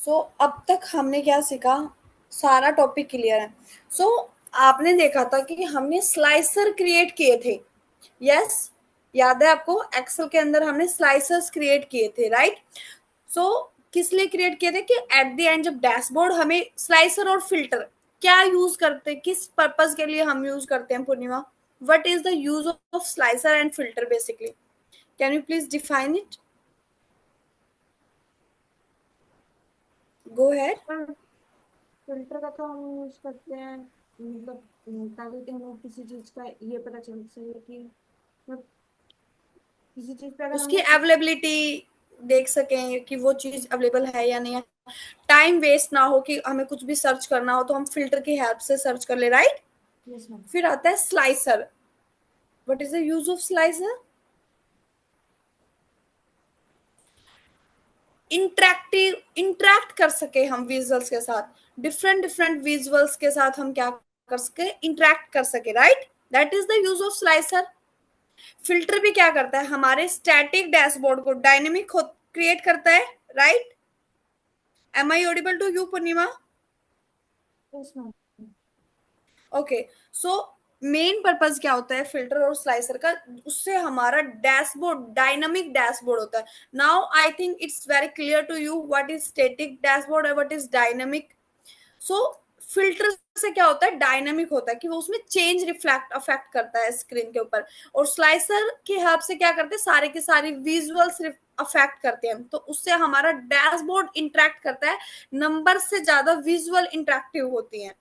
अब तक हमने क्या सीखा? सारा टॉपिक क्लियर है। सो आपने देखा था कि हमने स्लाइसर क्रिएट किए थे। यस, याद है आपको? एक्सेल के अंदर हमने स्लाइसर्स क्रिएट किए थे, राइट? सो किस लिए क्रिएट किए थे कि एट द एंड जब डैशबोर्ड हमें स्लाइसर और फिल्टर क्या यूज करते हैं, किस पर्पस के लिए हम यूज करते हैं Purnima? What is the use of slicer and filter basically? Can you please define it? Go ahead. Filter का तो हम यूज करते हैं, मतलब ताकि कि हमें किसी चीज का ये पता चल सके कि मतलब किसी चीज पे अगर उसकी हमें अवेलेबिलिटी देख सकें कि वो चीज अवेलेबल है या नहीं है। टाइम वेस्ट ना हो कि हमें कुछ भी सर्च करना हो तो हम फिल्टर की हेल्प से सर्च कर ले, राइट? Yes ma'am. फिर आता है slicer. What is the use of slicer? Interact कर सके हम विजुअल्स के साथ, डिफरेंट डिफरेंट विजुअल्स के साथ हम क्या कर सके? इंटरैक्ट कर सके, right? That is the use of slicer. Filter भी क्या करता है? हमारे स्टैटिक डैशबोर्ड को डायनेमिक क्रिएट करता है, right? Am I audible to you Purnima? Yes ma'am. Okay. So main purpose क्या होता है फिल्टर और स्लाइसर का? उससे हमारा डैशबोर्ड डायनामिक डैशबोर्ड होता है। Now I think it's very clear to you what is static dashboard और what is dynamic. So filter से क्या होता है? डायनामिक होता है कि वो उसमें चेंज रिफ्लेक्ट अफेक्ट करता है स्क्रीन के ऊपर। और स्लाइसर की हेल्प से क्या करते हैं? सारे के सारे विजुअल्स अफेक्ट करते हैं, तो उससे हमारा डैशबोर्ड इंटरेक्ट करता है। नंबर से ज्यादा विजुअल इंटरेक्टिव होती है।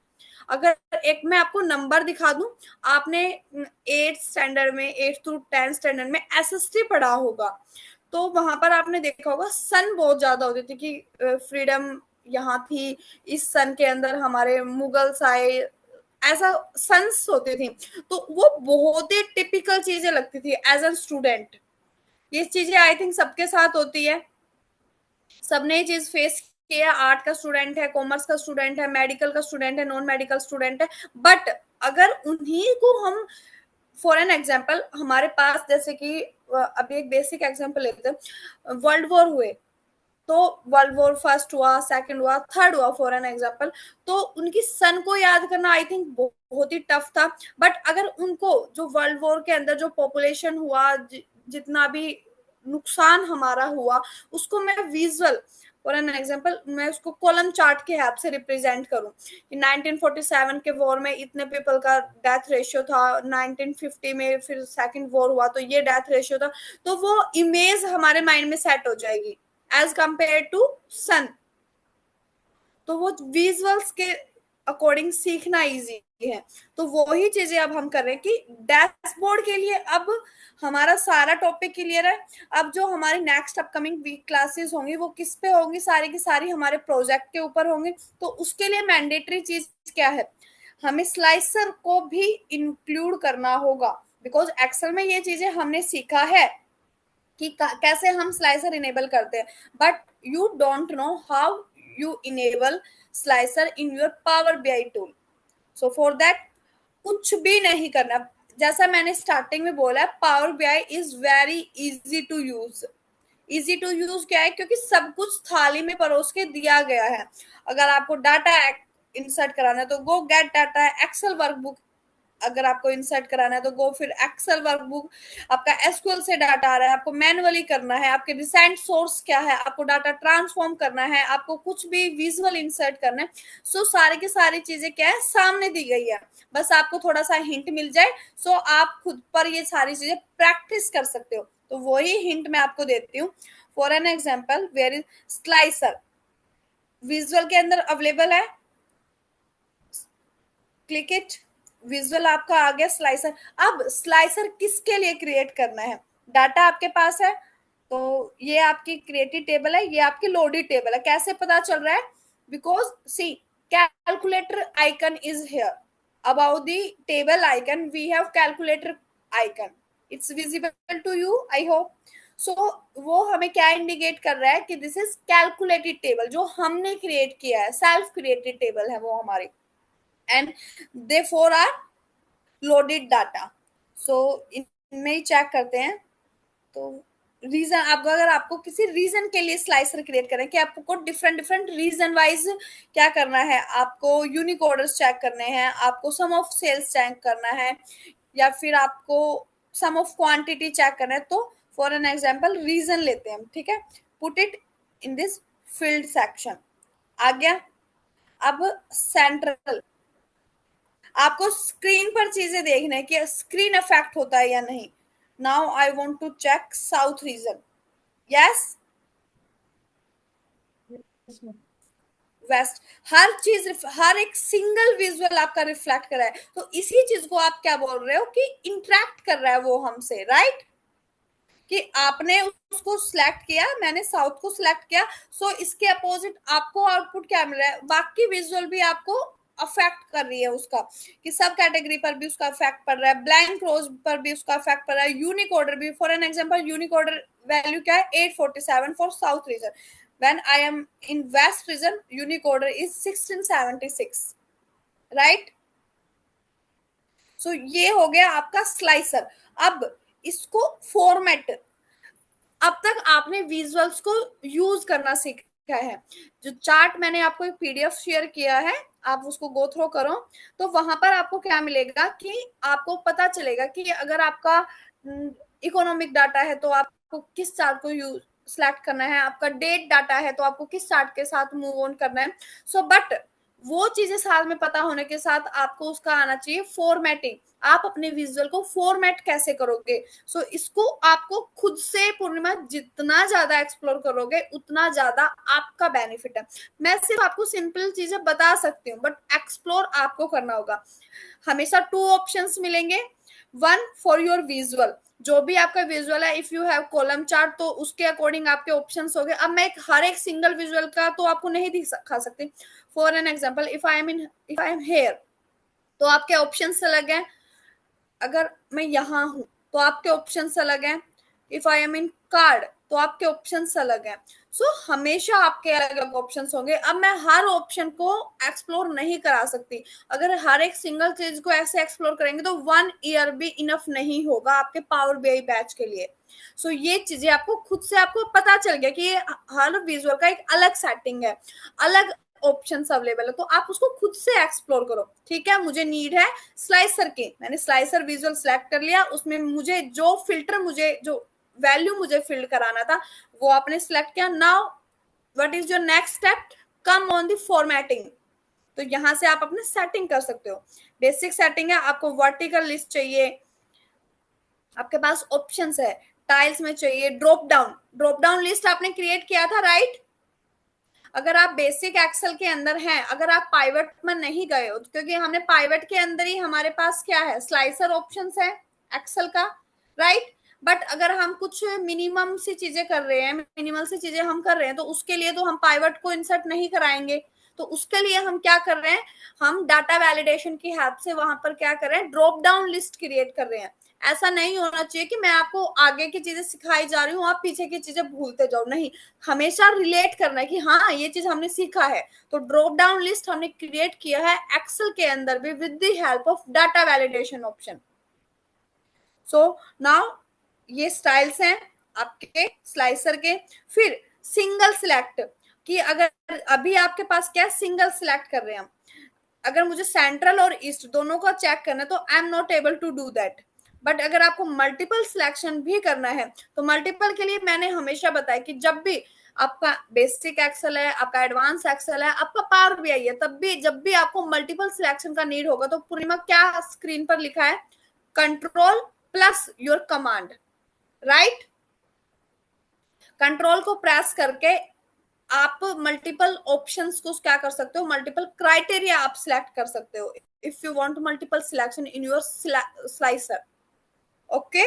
अगर एक मैं आपको नंबर दिखा दूं, आपने 8th स्टैंडर्ड में, 8th to 10th स्टैंडर्ड में एसएसटी पढ़ा होगा, तो वहां पर आपने देखा होगा सन बहुत ज्यादा होती थी कि फ्रीडम यहाँ थी, इस सन के अंदर हमारे मुगल्स आए, ऐसा सन्स होती थी। तो वो बहुत ही टिपिकल चीजें लगती थी एज अ स्टूडेंट। ये चीजें आई थिंक सबके साथ होती है, सबने ये चीज फेस किया। आर्ट का स्टूडेंट है, कॉमर्स का स्टूडेंट है, मेडिकल का स्टूडेंट है, नॉन मेडिकल स्टूडेंट है। बट अगर उन्हीं को हम फॉर एन एग्जाम्पल हमारे पास, जैसे कि अभी एक बेसिक एग्जाम्पल लेते हैं, वर्ल्ड वॉर हुए, तो वर्ल्ड वॉर फर्स्ट हुआ, सेकंड हुआ, थर्ड हुआ फॉर एन एग्जाम्पल, तो उनकी सन को याद करना आई थिंक बहुत ही टफ था। बट अगर उनको जो वर्ल्ड वॉर के अंदर जो पॉपुलेशन हुआ, जितना भी नुकसान हमारा हुआ, उसको मैं विजुअल फॉर एन एग्जाम्पल मैं उसको कॉलम चार्ट के हेल्प से रिप्रेजेंट करूं कि 1947 के वॉर में इतने पीपल का डेथ रेशियो था, 1950 में फिर सेकंड वॉर हुआ तो ये डेथ रेशियो था, तो वो इमेज हमारे माइंड में सेट हो जाएगी एज कंपेयर टू सन। तो वो विजुअल्स के अकॉर्डिंग सीखना इजी है। तो वो ही चीजें अब हम कर रहे हैं कि डैशबोर्ड के लिए अब हमारा सारा टॉपिक क्लियर है। अब जो हमारी नेक्स्ट अपकमिंग वीक क्लासेस होंगी वो किस पे होंगी? सारी की सारी हमारे प्रोजेक्ट के ऊपर होंगे। तो उसके लिए मैंडेटरी चीज क्या है? हमें स्लाइसर को भी इंक्लूड करना होगा, बिकॉज एक्सेल में ये चीजें हमने सीखा है कि कैसे हम स्लाइसर इनेबल करते हैं, but you don't know how you enable slicer in your power BI tool. So for that कुछ भी नहीं करना। जैसा मैंने स्टार्टिंग में बोला, power BI is very easy to use. Easy to use क्या है? क्योंकि सब कुछ थाली में परोस के दिया गया है। अगर आपको डाटा इंसर्ट कराना है तो go get data, excel workbook अगर आपको इंसर्ट कराना है तो गो फिर एक्सेल वर्कबुक। आपका एसक्यूएल से डाटा आ रहा है, आपको मैनुअली करना है, आपके रिसेंट सोर्स क्या है, आपको डाटा ट्रांसफॉर्म करना है, आपको कुछ भी विजुअल इंसर्ट करना है। सो सारी की सारी चीजें क्या है? सामने दी गई है। बस आपको थोड़ा सा हिंट मिल जाए, सो आप खुद पर ये सारी चीजें प्रैक्टिस कर सकते हो। तो वही हिंट मैं आपको देती हूँ। For an example, where is slicer visual के अंदर अवेलेबल है, क्लिक इट। विजुअल आपका आ गया स्लाइसर। अब स्लाइसर किसके लिए क्रिएट करना है? डाटा आपके पास है, तो ये आपकी क्रिएटेड टेबल है, ये आपकी लोडेड टेबल है। कैसे पता चल रहा है? Because see, calculator icon is here about the table icon, we have calculator icon. It's visible to you, I hope. So वो हमें क्या इंडिकेट कर रहा है कि दिस इज कैलकुलेटेड टेबल, जो हमने क्रिएट किया है, सेल्फ क्रिएटेड टेबल है वो हमारी। And they four are loaded data. So इनमें ही चेक करते हैं। तो रीजन, आपको अगर आपको किसी रीजन के लिए स्लाइसर क्रिएट करें कि आपको डिफरेंट डिफरेंट रीजन वाइज क्या करना है, आपको यूनिक ऑर्डर्स चेक करने हैं, आपको सम ऑफ सेल्स चेक करना है, या फिर आपको सम ऑफ क्वांटिटी चेक करना है, तो फॉर एन एग्जांपल रीजन लेते हैं हम, ठीक है, put it in this field section. आ गया। अब सेंट्रल, आपको स्क्रीन पर चीजें देखना है कि स्क्रीन अफेक्ट होता है या नहीं। Now I want to check south region. Yes, इसमें वेस्ट। हर चीज, हर एक सिंगल विजुअल आपका रिफ्लेक्ट कर रहा है, तो इसी चीज को आप क्या बोल रहे हो कि इंटरेक्ट कर रहा है वो हमसे, राइट? कि आपने उसको सिलेक्ट किया, मैंने साउथ को सिलेक्ट किया, सो इसके अपोजिट आपको आउटपुट क्या मिल रहा है, बाकी विजुअल भी आपको अफेक्ट कर रही है उसका, कि सब कैटेगरी पर भी उसका इफेक्ट पड़ रहा है, ब्लैंक रोज पर भी उसका इफेक्ट पड़ रहा है, यूनिक ऑर्डर भी। For an example unique order value क्या है, 847 for south region. When I am in west region, unique order is 1676, right? So ये हो गया आपका स्लाइसर। अब इसको फॉर्मेट, अब तक आपने विजुअल्स को यूज करना सीखा है। जो चार्ट मैंने आपको एक पीडीएफ शेयर किया है, आप उसको गो थ्रो करो, तो वहां पर आपको क्या मिलेगा कि आपको पता चलेगा कि अगर आपका इकोनॉमिक डाटा है तो आपको किस चार्ट को यूज सिलेक्ट करना है, आपका डेट डाटा है तो आपको किस चार्ट के साथ मूव ऑन करना है। सो बट वो चीजें साथ में पता होने के साथ आपको उसका आना चाहिए फॉर्मेटिंग। आप अपने विजुअल को फॉर्मेट कैसे करोगे? सो इसको आपको खुद से, पूर्णिमा, जितना ज्यादा एक्सप्लोर करोगे उतना ज्यादा आपका बेनिफिट है। मैं सिर्फ आपको सिंपल चीजें बता सकती हूँ, बट एक्सप्लोर आपको करना होगा। हमेशा टू ऑप्शंस मिलेंगे, वन फॉर योर विजुअल, जो भी आपका विजुअल है, if you have column chart तो उसके अकॉर्डिंग आपके ऑप्शंस हो गए। अब मैं हर एक सिंगल विजुअल का तो आपको नहीं दिखा सकती। For an example, if I am here, तो आपके ऑप्शंस अलग हैं। अगर मैं यहाँ हूं तो आपके ऑप्शन अलग हैं। If I am in card तो आपके ऑप्शन अलग हैं। सो हमेशा आपके अलग अलग ऑप्शन होंगे। अब मैं हर ऑप्शन को एक्सप्लोर नहीं करा सकती। अगर हर एक सिंगल चीज को ऐसे एक्सप्लोर करेंगे तो 1 ईयर भी इनफ नहीं होगा आपके पावर बीआई बैच के लिए। सो ये चीजें आपको खुद से आपको पता चल गया कि ये हर विजुअल का एक अलग सेटिंग है, अलग ऑप्शंस अवेलेबल है, तो आप उसको खुद से एक्सप्लोर करो। ठीक है, मुझे नीड है स्लाइसर की, मैंने स्लाइसर विजुअल सेलेक्ट कर लिया, उसमें मुझे जो फिल्टर, मुझे जो वैल्यू मुझे फिल्ड कराना था वो आपने सिलेक्ट किया। Now what is your next step? Come on the formatting. तो यहां से आप अपने सेटिंग कर सकते हो। बेसिक सेटिंग है, आपको वर्टिकल लिस्ट चाहिए, आपके पास ऑप्शंस है, टाइल्स में चाहिए ड्रॉप डाउन लिस्ट आपने क्रिएट किया था, राइट? अगर आप बेसिक एक्सेल के अंदर हैं, अगर आप पाइवट में नहीं गए हो, क्योंकि हमने पाइवट के अंदर ही हमारे पास क्या है, स्लाइसर ऑप्शंस है एक्सेल का, राइट? बट अगर हम कुछ मिनिमम सी चीजें कर रहे हैं, मिनिमल सी चीजें हम कर रहे हैं, तो उसके लिए तो हम पाइवट को इंसर्ट नहीं कराएंगे। तो उसके लिए हम क्या कर रहे हैं, हम डाटा वैलिडेशन की हेल्प से वहां पर क्या कर रहे हैं, ड्रॉप डाउन लिस्ट क्रिएट कर रहे हैं। ऐसा नहीं होना चाहिए कि मैं आपको आगे की चीजें सिखाई जा रही हूँ, आप पीछे की चीजें भूलते जाओ, नहीं। हमेशा रिलेट करना है कि हाँ ये चीज हमने सीखा है। तो ड्रॉप डाउन लिस्ट हमने क्रिएट किया है एक्सेल के अंदर भी with the help of data validation option. So now ये स्टाइल्स हैं आपके स्लाइसर के। फिर सिंगल सिलेक्ट, कि अगर अभी आपके पास क्या सिंगल सिलेक्ट कर रहे हैं हम, अगर मुझे सेंट्रल और ईस्ट दोनों का चेक करना है तो I am not able to do that. But अगर आपको मल्टीपल सिलेक्शन भी करना है तो मल्टीपल के लिए मैंने हमेशा बताया कि जब भी आपका बेसिक एक्सेल है, आपका एडवांस एक्सेल है, आपका पावर बीआई है, तब भी जब भी आपको मल्टीपल सिलेक्शन का नीड होगा तो पूर्णिमा क्या स्क्रीन पर लिखा है, control plus your command, right? Control को प्रेस करके आप मल्टीपल ऑप्शंस को क्या कर सकते हो, मल्टीपल क्राइटेरिया आप सिलेक्ट कर सकते हो if you want multiple selection in your slicer. Okay,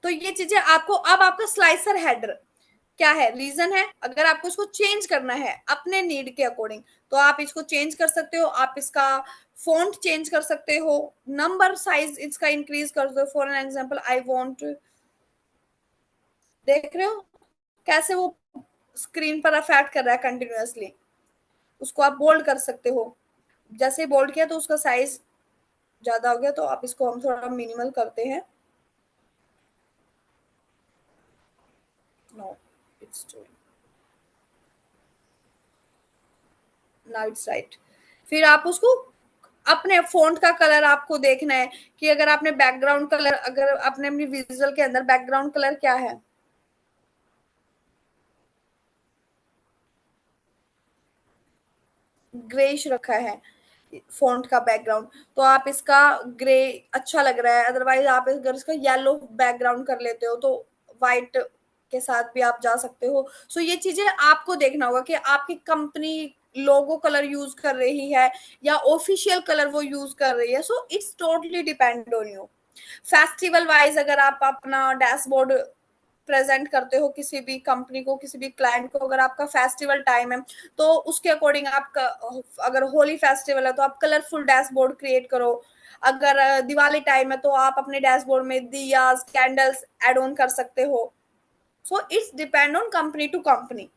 तो ये चीजें आपको, अब आपका स्लाइसर हेडर क्या है, रीजन है, अगर आपको इसको चेंज करना है अपने नीड के अकॉर्डिंग तो आप इसको चेंज कर सकते हो। आप इसका फॉन्ट चेंज कर सकते हो, नंबर साइज इसका इंक्रीज कर दो। For an example I want, देख रहे हो कैसे वो स्क्रीन पर अफेक्ट कर रहा है कंटिन्यूअसली। उसको आप बोल्ड कर सकते हो, जैसे बोल्ड किया तो उसका साइज ज्यादा हो गया, तो आप इसको हम थोड़ा मिनिमल करते हैं। No it's doing, now it's right. फिर आप उसको अपने फ़ॉन्ट का कलर आपको देखना है कि अगर आपने बैकग्राउंड कलर, अगर आपने अपनी विजुअल के अंदर बैकग्राउंड कलर क्या है, ग्रेइश रखा है फ़ॉन्ट का बैकग्राउंड, तो आप इसका ग्रे अच्छा लग रहा है, अदरवाइज़ आप अगर इसका येलो बैकग्राउंड कर लेते हो तो व्हाइट के साथ भी आप जा सकते हो। सो ये चीज़ें आपको देखना होगा कि आपकी कंपनी लोगो कलर यूज़ कर रही है या ऑफिशियल कलर वो यूज़ कर रही है। So it's totally depend on you. Festival wise अगर आप अपना डैशबोर्ड प्रेजेंट करते हो किसी भी कंपनी को, किसी भी क्लाइंट को, अगर आपका फेस्टिवल टाइम है तो उसके अकॉर्डिंग आप, अगर होली फेस्टिवल है तो आप कलरफुल डैशबोर्ड क्रिएट करो। अगर दिवाली टाइम है तो आप अपने डैशबोर्ड में दियाज कैंडल्स एड ऑन कर सकते हो। So it's depend on company to company.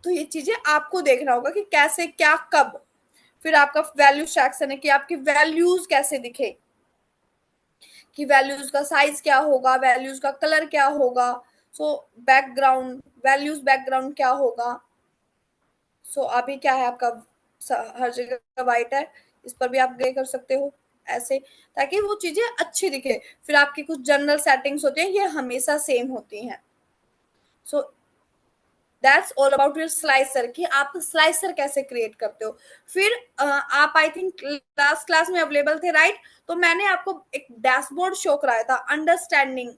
तो ये चीजें आपको देखना होगा कि कैसे क्या कब। फिर आपका वैल्यू सेक्शन है कि आपकी वैल्यूज कैसे दिखे, कि वैल्यूज का साइज क्या होगा, वैल्यूज का कलर क्या होगा। सो बैकग्राउंड, वैल्यूज बैकग्राउंड क्या होगा। सो अभी क्या है आपका, हर जगह वाइट है, इस पर भी आप ग्रे कर सकते हो ऐसे, ताकि वो चीजें अच्छी दिखे। फिर आपकी कुछ जनरल सेटिंग्स होती हैं, ये हमेशा सेम होती हैं। So that's all about your slicer, कि आप स्लाइसर कैसे क्रिएट करते हो। फिर आप आई थिंक लास्ट क्लास में अवेलेबल थे, राइट? तो मैंने आपको एक डैशबोर्ड शो कराया था, understanding,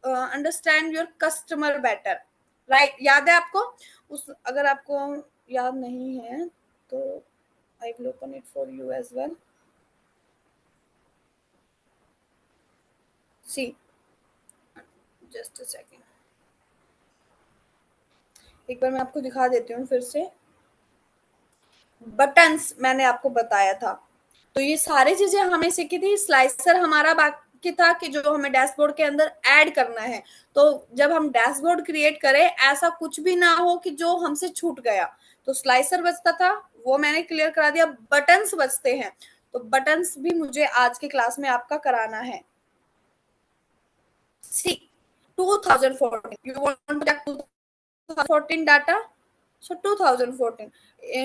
understand your customer better, right? याद है आपको? उस, अगर आपको याद नहीं है तो I will open it for you as well. See, just a second, एक बार मैं आपको दिखा देती हूँ फिर से। बटन्स मैंने आपको बताया था, तो ये सारी चीजें हमें सीखी थी। स्लाइसर हमारा बाकी था कि जो हमें डैशबोर्ड के अंदर ऐड करना है। तो जब हम डैशबोर्ड क्रिएट करें, ऐसा कुछ भी ना हो कि जो हमसे छूट गया, तो स्लाइसर बचता था, वो मैंने क्लियर करा दिया। बटन्स बचते हैं, तो बटन्स भी मुझे आज की क्लास में आपका कराना है। सी, 2014, you want to check 2014 data? So 2014,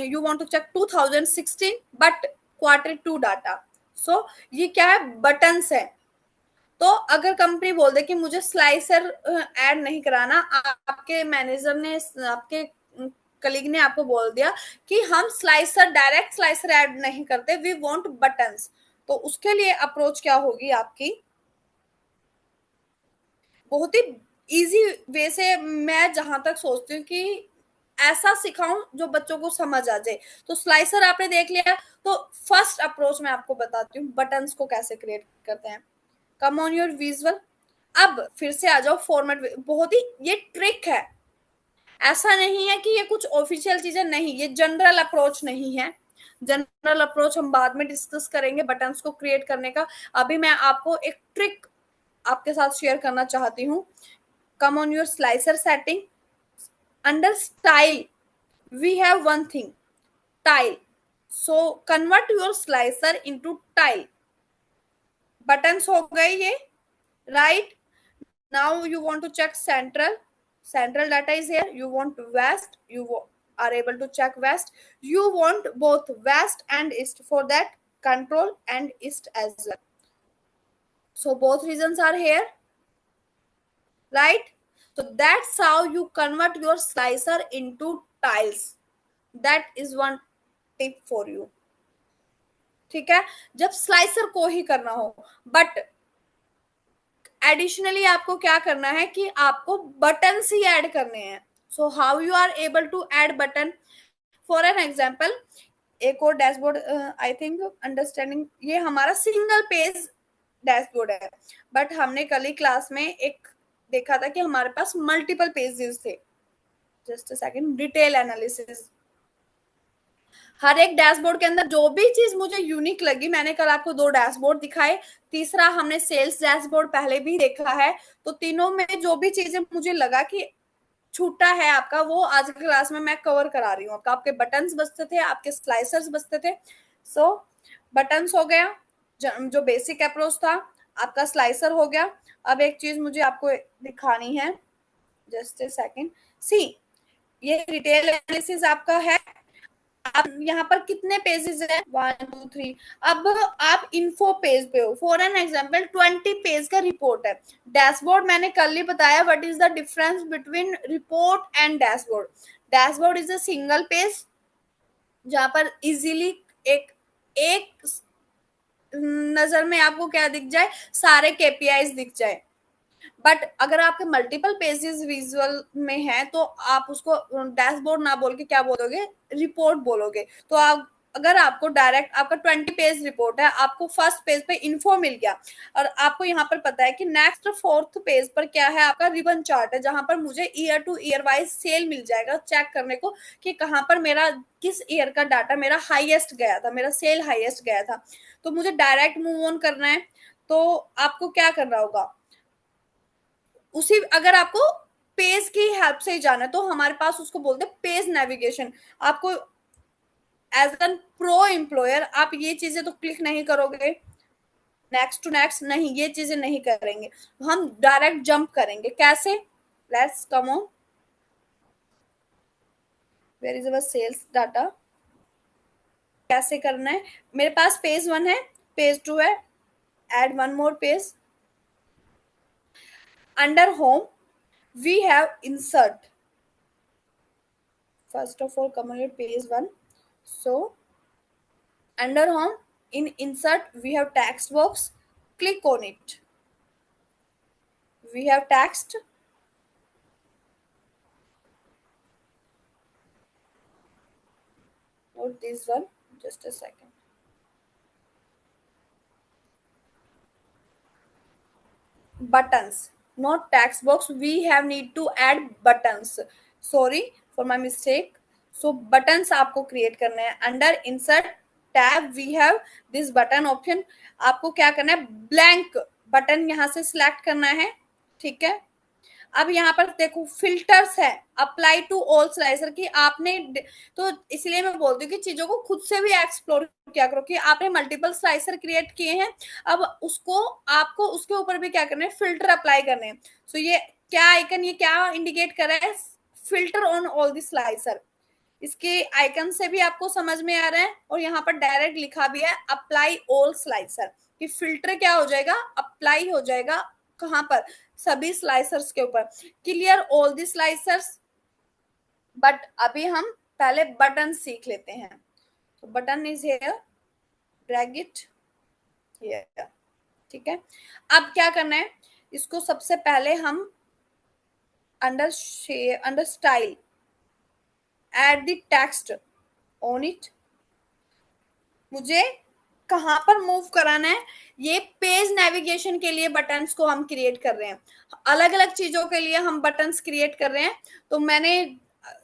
you want to check 2016 but Q2 data. So ये क्या है, बटन्स है। तो अगर कंपनी बोल दे कि मुझे स्लाइसर ऐड नहीं कराना, आपके मैनेजर ने, आपके कलीग ने आपको बोल दिया कि हम स्लाइसर, डायरेक्ट स्लाइसर ऐड नहीं करते, वी वांट बटन्स, तो उसके लिए अप्रोच क्या होगी आपकी? बहुत ही इजी वे से, मैं जहां तक सोचती हूँ कि ऐसा सिखाऊं जो बच्चों को समझ आ जाए। तो स्लाइसर आपने देख लिया, तो फर्स्ट अप्रोच मैं आपको बताती हूँ बटन्स को कैसे क्रिएट करते हैं। कम ऑन योर विजुअल। अब फिर से आ जाओ फॉर्मेट, बहुत ही ये ट्रिक है, ऐसा नहीं है कि ये कुछ ऑफिशियल चीजें नहीं, ये जनरल अप्रोच नहीं है। जनरल अप्रोच हम बाद में डिस्कस करेंगे बटन्स को क्रिएट करने का। अभी मैं आपको एक ट्रिक आपके साथ शेयर करना चाहती हूँ। come on your slicer setting, under style we have one thing, tile. So convert your slicer into tile, buttons हो गए ये, right? Now you want to check central, central data is here, you want west, you are able to check west, you want both west and east, for that control and east as well. So both regions are here, right? So that's how you convert your slicer into tiles. That is one tip for you. ठीक है, जब slicer को ही करना हो, but additionally आपको क्या करना है कि आपको बटन ही ऐड करने हैं। So how you are able to add button, for an example, एक और डैशबोर्ड, आई थिंक अंडरस्टैंडिंग, ये हमारा सिंगल पेज डैशबोर्ड है, बट हमने कल ही क्लास में एक देखा था कि हमारे पास मल्टीपल पेजेस थे। Just a second, detail analysis. हर एक डैशबोर्ड के अंदर जो भी चीज मुझे यूनिक लगी, मैंने कल आपको 2 डैशबोर्ड दिखाए, तीसरा हमने सेल्स डैशबोर्ड पहले भी देखा है, तो तीनों में जो भी चीजें मुझे लगा कि छूटा है आपका, वो आज की क्लास में मैं कवर करा रही हूँ। आपका, आपके बटन्स बचते थे, आपके स्लाइसर्स बचते थे। सो बटन्स हो गया जो बेसिक अप्रोच था, आपका स्लाइसर हो गया। अब एक चीज मुझे आपको दिखानी है, जस्ट ए सेकेंड, सी ये डिटेल एनालिसिस आपका है। आप यहाँ पर कितने पेजेस है, 1 2 3। अब आप इन्फो पेज पे हो, फॉर एन एग्जाम्पल 20 पेज का रिपोर्ट है। डैशबोर्ड मैंने कल ही बताया what is the difference between report and dashboard. Dashboard is a single page जहां पर इजीली एक एक नजर में आपको क्या दिख जाए, सारे केपीआईज दिख जाए। बट अगर आपके मल्टीपल पेजेस विजुअल में है तो आप उसको डैशबोर्ड ना बोल के क्या बोलोगे, रिपोर्ट बोलोगे। तो आप अगर आपको डायरेक्ट आपका 20 पेज रिपोर्ट है, आपको फर्स्ट पेज पे इन्फो मिल गया और आपको यहाँ पर पता है कि नेक्स्ट फोर्थ पेज पर क्या है, आपका रिबन चार्ट है जहां पर मुझे year to year wise sale मिल जाएगा चेक करने को कि कहाँ पर मेरा किस ईयर का डाटा मेरा हाईएस्ट गया था, मेरा सेल हाईएस्ट गया था। तो मुझे डायरेक्ट मूव ऑन करना है तो आपको क्या करना होगा, उसी अगर आपको पेज की हेल्प से ही जाना है तो हमारे पास उसको बोलते हैं पेज नेविगेशन। आपको एज एन प्रो एम्प्लॉयर आप ये चीजें तो क्लिक नहीं करोगे, नेक्स्ट टू नेक्स्ट नहीं, ये चीजें नहीं करेंगे। हम डायरेक्ट जंप करेंगे। कैसे, let's come on, where is our sales data. कैसे करना है, मेरे पास पेज 1 है, पेज 2 है, add one more page. Under home we have insert, first of all come on your page 1, so under home in insert we have text box, click on it, we have text, or this one, just a second, buttons, not text box, we have need to add buttons, sorry for my mistake। so buttons आपको create करने हैं। under insert tab we have this button option, आपको क्या करना है, blank button यहाँ से select करना है, ठीक है। अब यहाँ पर देखो फिल्टर्स है, अप्लाई टू ऑल स्लाइसर की आपने, तो इसलिए मैं बोलती हूँ कि चीजों को खुद से भी एक्सप्लोर किया करो कि आपने मल्टीपल स्लाइसर क्रिएट किए हैं, अब उसको आपको उसके ऊपर भी क्या करना है, फिल्टर अप्लाई करने हैं। सो ये क्या आइकन, ये क्या इंडिकेट कर रहा है, filter on all the slicer. इसके आइकन से भी आपको समझ में आ रहा है और यहाँ पर डायरेक्ट लिखा भी है अप्लाई ऑल स्लाइसर, कि फिल्टर क्या हो जाएगा, अप्लाई हो जाएगा कहां पर, सभी स्लाइसर्स के ऊपर, clear all the slicers. But अभी हम पहले बटन सीख लेते हैं। तो button is here, drag it here, ठीक है। अब क्या करना है, इसको सबसे पहले हम under share, under style, add the text on it. मुझे कहां पर मूव कराना है, ये पेज नेविगेशन के लिए बटन्स को हम क्रिएट कर रहे हैं, अलग अलग चीजों के लिए हम बटन्स क्रिएट कर रहे हैं। तो मैंने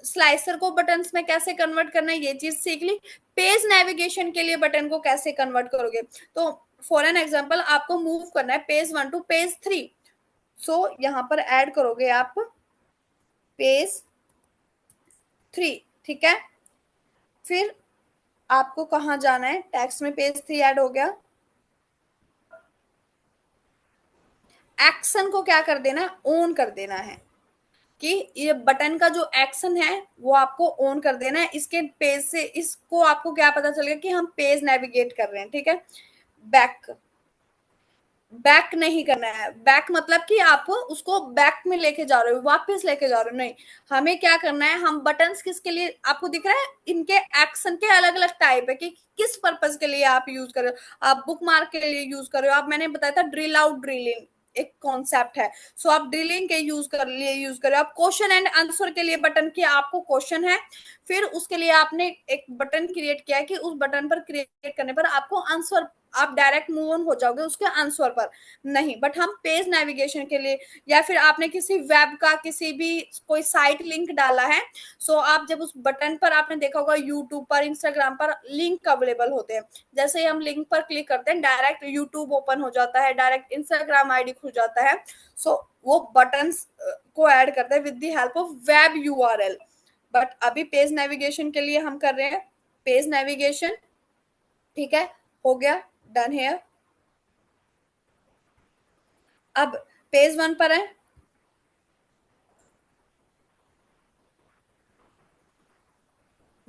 स्लाइसर को बटन्स में कैसे कन्वर्ट करना है ये चीज सीख ली, पेज नेविगेशन के लिए बटन को कैसे कन्वर्ट करोगे। तो फॉर एन एग्जाम्पल आपको मूव करना है पेज 1 टू पेज 3, सो यहाँ पर ऐड करोगे आप पेज 3, ठीक है। फिर आपको कहाँ जाना है, टेक्स्ट में पेज 3 ऐड हो गया, एक्शन को क्या कर देना है, ऑन कर देना है, कि ये बटन का जो एक्शन है वो आपको ऑन कर देना है। इसके पेज से इसको आपको क्या पता चलेगा कि हम पेज नेविगेट कर रहे हैं, ठीक है। बैक, बैक नहीं करना है, बैक मतलब कि आप उसको बैक में लेके जा रहे हो, वापस लेके जा रहे हो, नहीं। हमें क्या करना है, हम बटन्स किसके लिए, आपको दिख रहा है इनके एक्शन के अलग अलग टाइप है कि किस पर्पज के लिए आप यूज कर रहे हो। आप बुक मार्क के लिए यूज कर रहे हो, आप मैंने बताया था ड्रिल आउट ड्रिल इन एक कॉन्सेप्ट है, सो आप ड्रिलिंग के यूज कर लिए यूज कर रहे हो। आप क्वेश्चन एंड आंसर के लिए बटन की आपको क्वेश्चन है, फिर उसके लिए आपने एक बटन क्रिएट किया है कि उस बटन पर क्रिएट करने पर आपको आंसर, आप डायरेक्ट मूव ऑन हो जाओगे उसके आंसर पर, नहीं। बट हम पेज नेविगेशन के लिए, या फिर आपने किसी वेब का किसी भी कोई साइट लिंक डाला है, सो आप जब उस बटन पर, आपने देखा होगा यूट्यूब पर, इंस्टाग्राम पर लिंक अवेलेबल होते हैं, जैसे ही हम लिंक पर क्लिक करते हैं डायरेक्ट यूट्यूब ओपन हो जाता है, डायरेक्ट इंस्टाग्राम आईडी खुल जाता है। सो वो बटन्स को ऐड करते हैं with the help of web URL. But अभी पेज नेविगेशन के लिए हम कर रहे हैं पेज नेविगेशन, ठीक है, हो गया, डन है। अब पेज 1 पर है,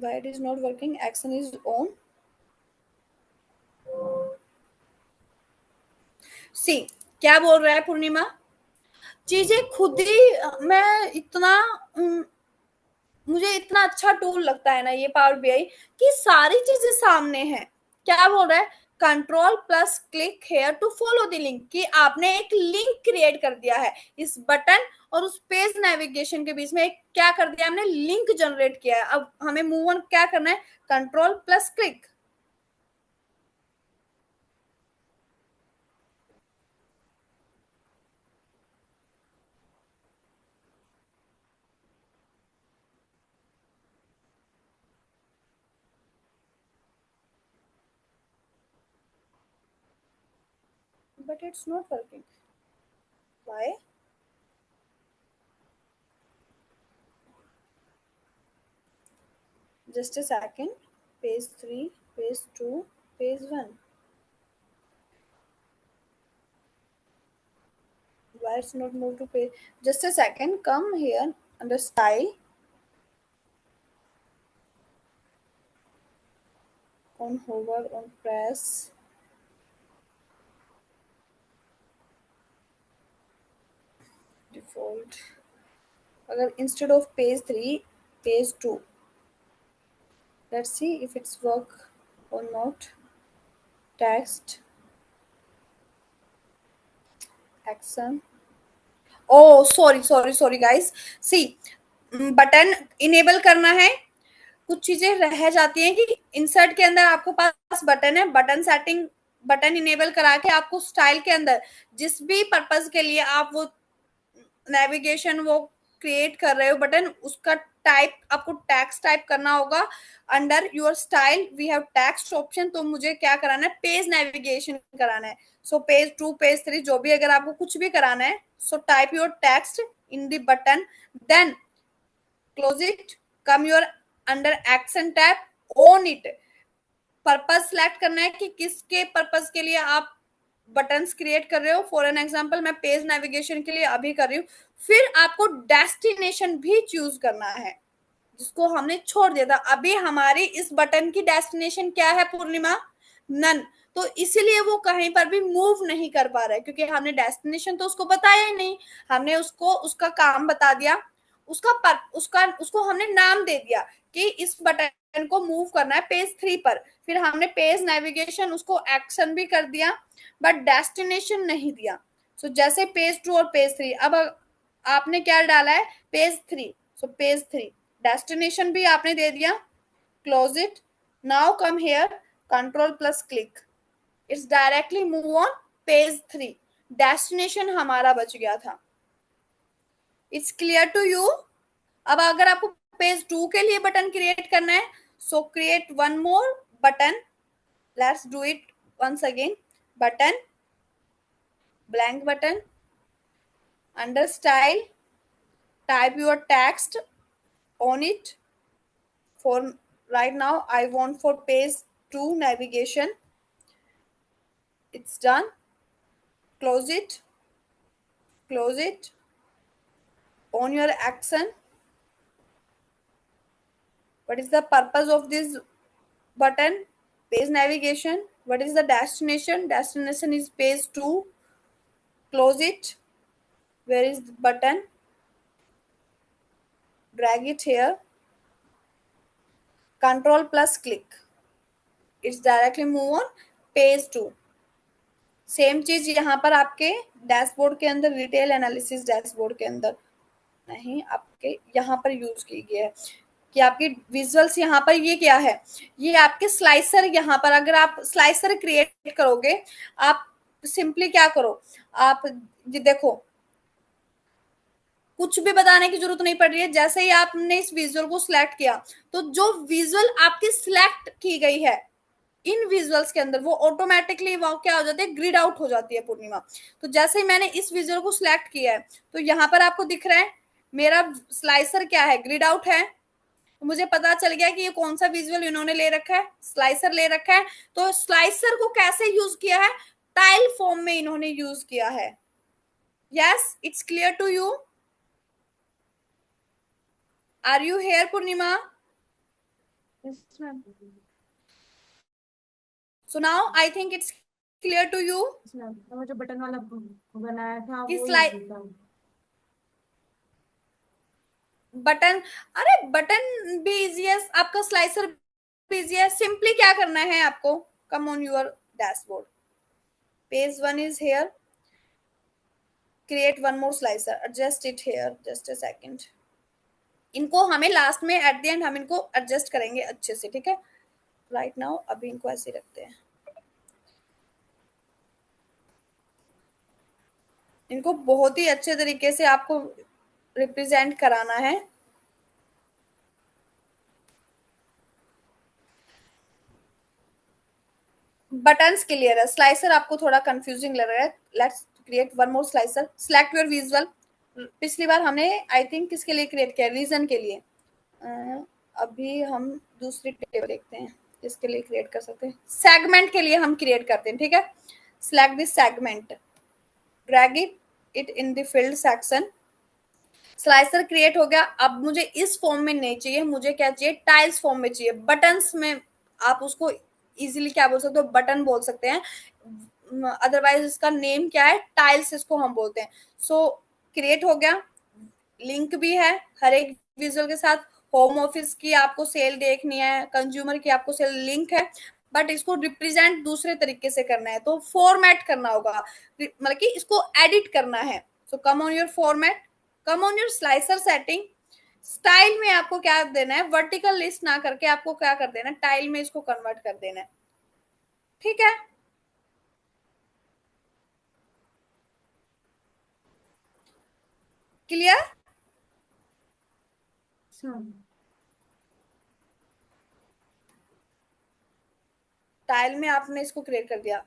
Why it is not working? Action is on. सी, क्या बोल रहा है पूर्णिमा? चीजें खुद ही मैं इतना मुझे इतना अच्छा टूल लगता है ना ये पावर बीआई, कि सारी चीजें सामने हैं। क्या बोल रहा है? Control plus click here to follow the link, कि आपने एक लिंक क्रिएट कर दिया है इस बटन और उस पेज नेविगेशन के बीच में। एक क्या कर दिया हमने? लिंक जनरेट किया है। अब हमें मूव ऑन क्या करना है? Control plus click. But it's not working. Why? Just a second. Page 3, page 2, page 1. Why it's not moved to page? Just a second. Come here under style, on hover, on press, default. अगर instead of page 3, page 2. Let's see if it's work or not. Text, action. Oh, sorry guys. See, button enable करना है। कुछ चीजें रह जाती हैं कि insert के अंदर आपके पास बटन है, बटन सेटिंग, बटन इनेबल करा के आपको स्टाइल के अंदर जिस भी पर्पस के लिए आप वो नेविगेशन वो क्रिएट कर रहे हो बटन, उसका टाइप आपको टेक्स्ट टाइप करना होगा। Under your style we have text option, तो मुझे क्या कराना है? पेज नेविगेशन कराना है। सो पेज 2, पेज 3 जो भी अगर आपको कुछ भी कराना है, so type your text in the button, then close it, come your under action tab, own इट। पर्पस सिलेक्ट करना है कि किसके पर्पस के लिए आप बटन्स क्रिएट कर रहे हो। फॉर एन एग्जांपल मैं पेज नेविगेशन के लिए अभी कर रही हूँ। फिर आपको डेस्टिनेशन भी चूज करना है, जिसको हमने छोड़ दिया था। अभी हमारी इस बटन की डेस्टिनेशन क्या है पूर्णिमा? नन। तो इसीलिए वो कहीं पर भी मूव नहीं कर पा रहा है, क्योंकि हमने डेस्टिनेशन तो उसको बताया ही नहीं। हमने उसको उसका काम बता दिया, उसको हमने नाम दे दिया कि इस बटन को मूव करना है पेज 3 पर। फिर हमने पेज नेविगेशन उसको एक्शन भी कर दिया, बट डेस्टिनेशन नहीं दिया। सो जैसे पेज 2 और पेज 3, अब आपने क्या डाला है? पेज 3। सो पेज 3 डेस्टिनेशन भी आपने दे दिया, close it. Now come here, control plus click, it's directly move on page 3। Destination हमारा बच गया था। It's clear to you? अब अगर आपको पेज 2 के लिए बटन क्रिएट करना है, सो create one more button. Let's do it once again. Button, blank button, under style, type your text on it. For right now I want for page 2 navigation. It's done. Close it, close it. On your action, what is the purpose of this button? Page navigation. What is the destination? Destination is page 2. Close it. Where is the button? Drag it here. Control plus click. It's directly move on page 2. Same चीज यहाँ पर आपके dashboard के अंदर, retail analysis dashboard के अंदर नहीं, आपके यहाँ पर यूज की गई है कि आपकी विजुअल्स यहाँ पर ये क्या है? ये आपके स्लाइसर। यहाँ पर अगर आप स्लाइसर क्रिएट करोगे, आप सिंपली क्या करो, आप ये देखो, कुछ भी बताने की जरूरत नहीं पड़ रही है। जैसे ही आपने इस विजुअल को सिलेक्ट किया, तो जो विजुअल आपकी सिलेक्ट की गई है इन विजुअल्स के अंदर, वो ऑटोमेटिकली वो क्या हो जाती है? ग्रिड आउट हो जाती है पूर्णिमा। तो जैसे ही मैंने इस विजुअल को सिलेक्ट किया है, तो यहाँ पर आपको दिख रहा है मेरा स्लाइसर क्या है? ग्रिड आउट है। तो मुझे पता चल गया कि ये कौन सा विजुअल इन्होंने ले रखा है, स्लाइसर ले रखा है। तो स्लाइसर को कैसे यूज किया है? टाइल फॉर्म में इन्होंने यूज किया है। Yes, it's clear to you? Are you here Purnima? Yes, ma'am. So now I think it's clear to you Yes, ma'am. तो वो जो बटन वाला बनाया था कि वो स्लाइड इजी था। बटन, अरे बटन भी इजी है, आपका स्लाइसर भी इजी है। सिंपली क्या करना है आपको, कम on your dashboard, page 1 is here, create one more slicer, adjust it here, just a second. इनको हमें लास्ट में एट द एंड हम इनको एडजस्ट करेंगे अच्छे से, ठीक है। राइट नाउ अभी इनको ऐसे रखते हैं, इनको बहुत ही अच्छे तरीके से आपको रिप्रेजेंट कराना है। बटन्स क्लियर है, स्लाइसर आपको थोड़ा कंफ्यूजिंग लग रहा है। Let's create one more slicer, select your visual. पिछली बार हमने आई थिंक किसके लिए क्रिएट किया, रीजन के लिए। अभी हम दूसरी टेबल देखते हैं, किसके लिए क्रिएट कर सकते हैं, सेगमेंट के लिए हम क्रिएट करते हैं, ठीक है। Select this segment, drag it in the field section. Slicer create हो गया। अब मुझे इस फॉर्म में नहीं चाहिए, मुझे क्या चाहिए, टाइल्स फॉर्म में चाहिए, बटन्स में। आप उसको इजीली क्या बोल सकते हो, बटन बोल सकते हैं, अदरवाइज इसका नेम क्या है, टाइल्स इसको हम बोलते हैं। सो क्रिएट हो गया, लिंक भी है हर एक विजुअल के साथ। होम ऑफिस की आपको सेल देखनी है, कंज्यूमर की आपको सेल, लिंक है, बट इसको रिप्रेजेंट दूसरे तरीके से करना है तो फॉर्मेट करना होगा, मतलब कि इसको एडिट करना है। So come on your format, come on your slicer setting. Style में आपको क्या देना है, वर्टिकल लिस्ट ना करके आपको क्या कर देना है, टाइल में इसको कन्वर्ट कर देना है, ठीक है। क्लियर। अच्छा। टाइल में आपने इसको क्रिएट कर दिया,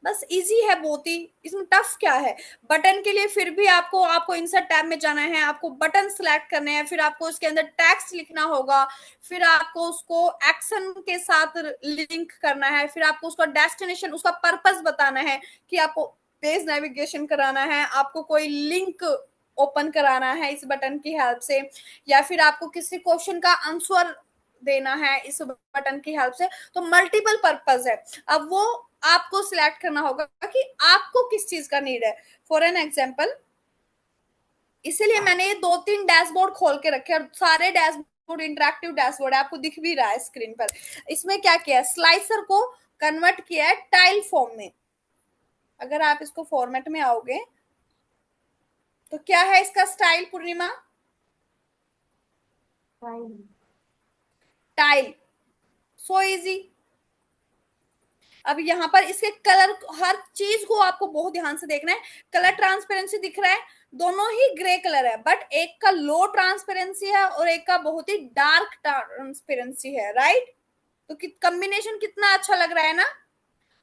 बस इजी है बहुत ही, इसमें टफ क्या है। बटन के लिए फिर भी आपको आपको इंसर्ट टैब में जाना है, आपको बटन सिलेक्ट करने हैं, फिर आपको इसके अंदर टेक्स्ट लिखना होगा, फिर आपको उसको एक्शन के साथ लिंक करना है, फिर आपको उसका डेस्टिनेशन, उसका पर्पस बताना है कि आपको पेज नेविगेशन कराना है, आपको कोई लिंक ओपन कराना है इस बटन की हेल्प से, या फिर आपको किसी क्वेश्चन का आंसर देना है इस बटन की हेल्प से। तो मल्टीपल पर्पस है। अब वो आपको सिलेक्ट करना होगा कि आपको किस चीज का नीड है। फॉर एन एग्जाम्पल, इसीलिए मैंने ये 2-3 डैशबोर्ड खोल के रखे, और सारे डैशबोर्ड इंटरेक्टिव डैशबोर्ड है, आपको दिख भी रहा है स्क्रीन पर। इसमें क्या किया है, स्लाइसर को कन्वर्ट किया है टाइल फॉर्म में। अगर आप इसको फॉर्मेट में आओगे तो क्या है इसका स्टाइल, पूर्णिमा, टाइल। टाइल। So easy. अब यहाँ पर इसके कलर, हर चीज को आपको बहुत ध्यान से देखना है। कलर ट्रांसपेरेंसी दिख रहा है, दोनों ही ग्रे कलर है, बट एक का लो ट्रांसपेरेंसी है और एक का बहुत ही डार्क ट्रांसपेरेंसी है, राइट। तो कॉम्बिनेशन कितना अच्छा लग रहा है ना।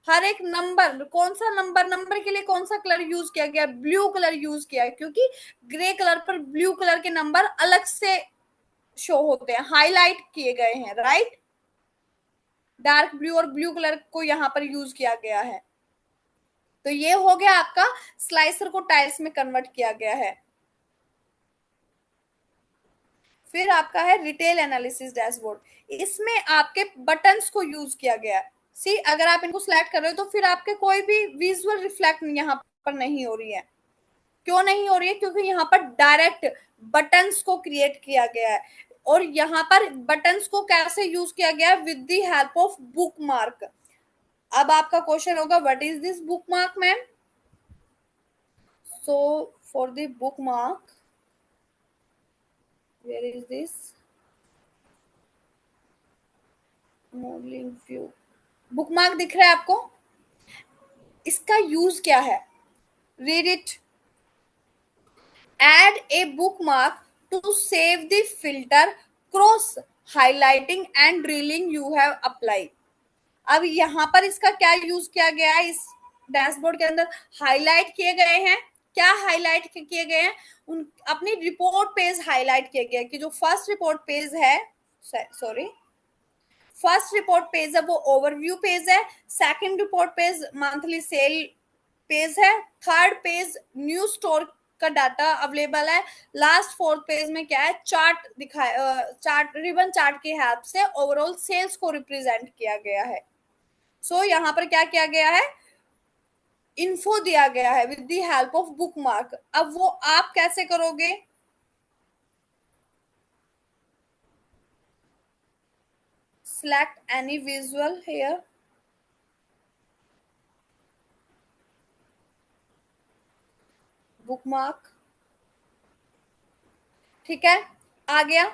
हर एक नंबर, कौन सा नंबर, नंबर के लिए कौन सा कलर यूज किया गया, ब्लू कलर यूज किया है, क्योंकि ग्रे कलर पर ब्लू कलर के नंबर अलग से शो होते हैं, हाईलाइट किए गए हैं, राइट। डार्क ब्लू और ब्लू कलर को यहाँ पर यूज किया गया है। तो ये हो गया आपका, स्लाइसर को टाइल्स में कन्वर्ट किया गया है। फिर आपका है रिटेल एनालिसिस डैशबोर्ड, इसमें आपके बटन्स को यूज किया गया है। सी, अगर आप इनको सिलेक्ट कर रहे हो तो फिर आपके कोई भी विजुअल रिफ्लेक्ट यहाँ पर नहीं हो रही है। क्यों नहीं हो रही है, क्योंकि यहाँ पर डायरेक्ट बटन्स को क्रिएट किया गया है। और यहाँ पर बटन्स को कैसे यूज किया गया है, with the help of book mark. अब आपका क्वेश्चन होगा, what is this book mark ma'am. So for the book mark, where is this, modelling view, bookmark दिख रहा है आपको। इसका यूज क्या है, read it. Add a bookmark to save the filter, cross highlighting and drilling you have apply. अब यहाँ पर इसका क्या यूज किया गया है, इस डैशबोर्ड के अंदर हाईलाइट किए गए हैं। क्या हाईलाइट किए गए हैं, उन अपनी रिपोर्ट पेज हाईलाइट किए गए, कि जो फर्स्ट रिपोर्ट पेज है, सॉरी, फर्स्ट रिपोर्ट पेज है वो ओवरव्यू पेज है, second report page monthly cell page है, थर्ड पेज न्यू स्टोर का डाटा अवेलेबल है। लास्ट फोर्थ पेज में क्या है, चार्ट दिखाया, चार्ट रिबन चार्ट की हेल्प से ओवरऑल सेल्स को रिप्रेजेंट किया गया है। सो यहाँ पर क्या किया गया है, इन्फो दिया गया है with the help of book mark. अब वो आप कैसे करोगे, select any visual here, bookmark, ठीक है, आ गया।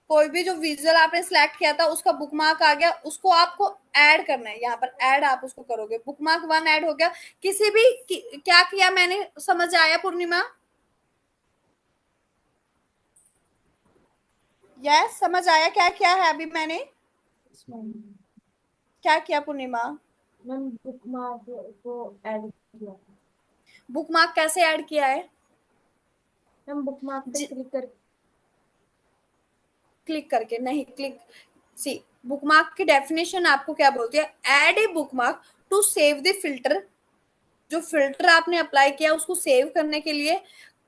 कोई भी जो विजुअल आपने सिलेक्ट किया था उसका बुकमार्क आ गया, उसको आपको ऐड करना है, यहाँ पर ऐड आप उसको करोगे, बुकमार्क 1 ऐड हो गया। किसी भी क्या किया मैंने, समझ आया पूर्णिमा? यस, समझ आया क्या क्या है अभी मैंने मैम क्या किया पूर्णिमा? बुक मार्क को ऐड किया। बुकमार्क कैसे ऐड किया है? मैम बुक मार्क पे क्लिक कर। क्लिक करके नहीं, क्लिक सी, बुकमार्क की डेफिनेशन आपको क्या बोलती है, add a bookmark to save the filter, जो फिल्टर आपने अप्लाई किया उसको सेव करने के लिए,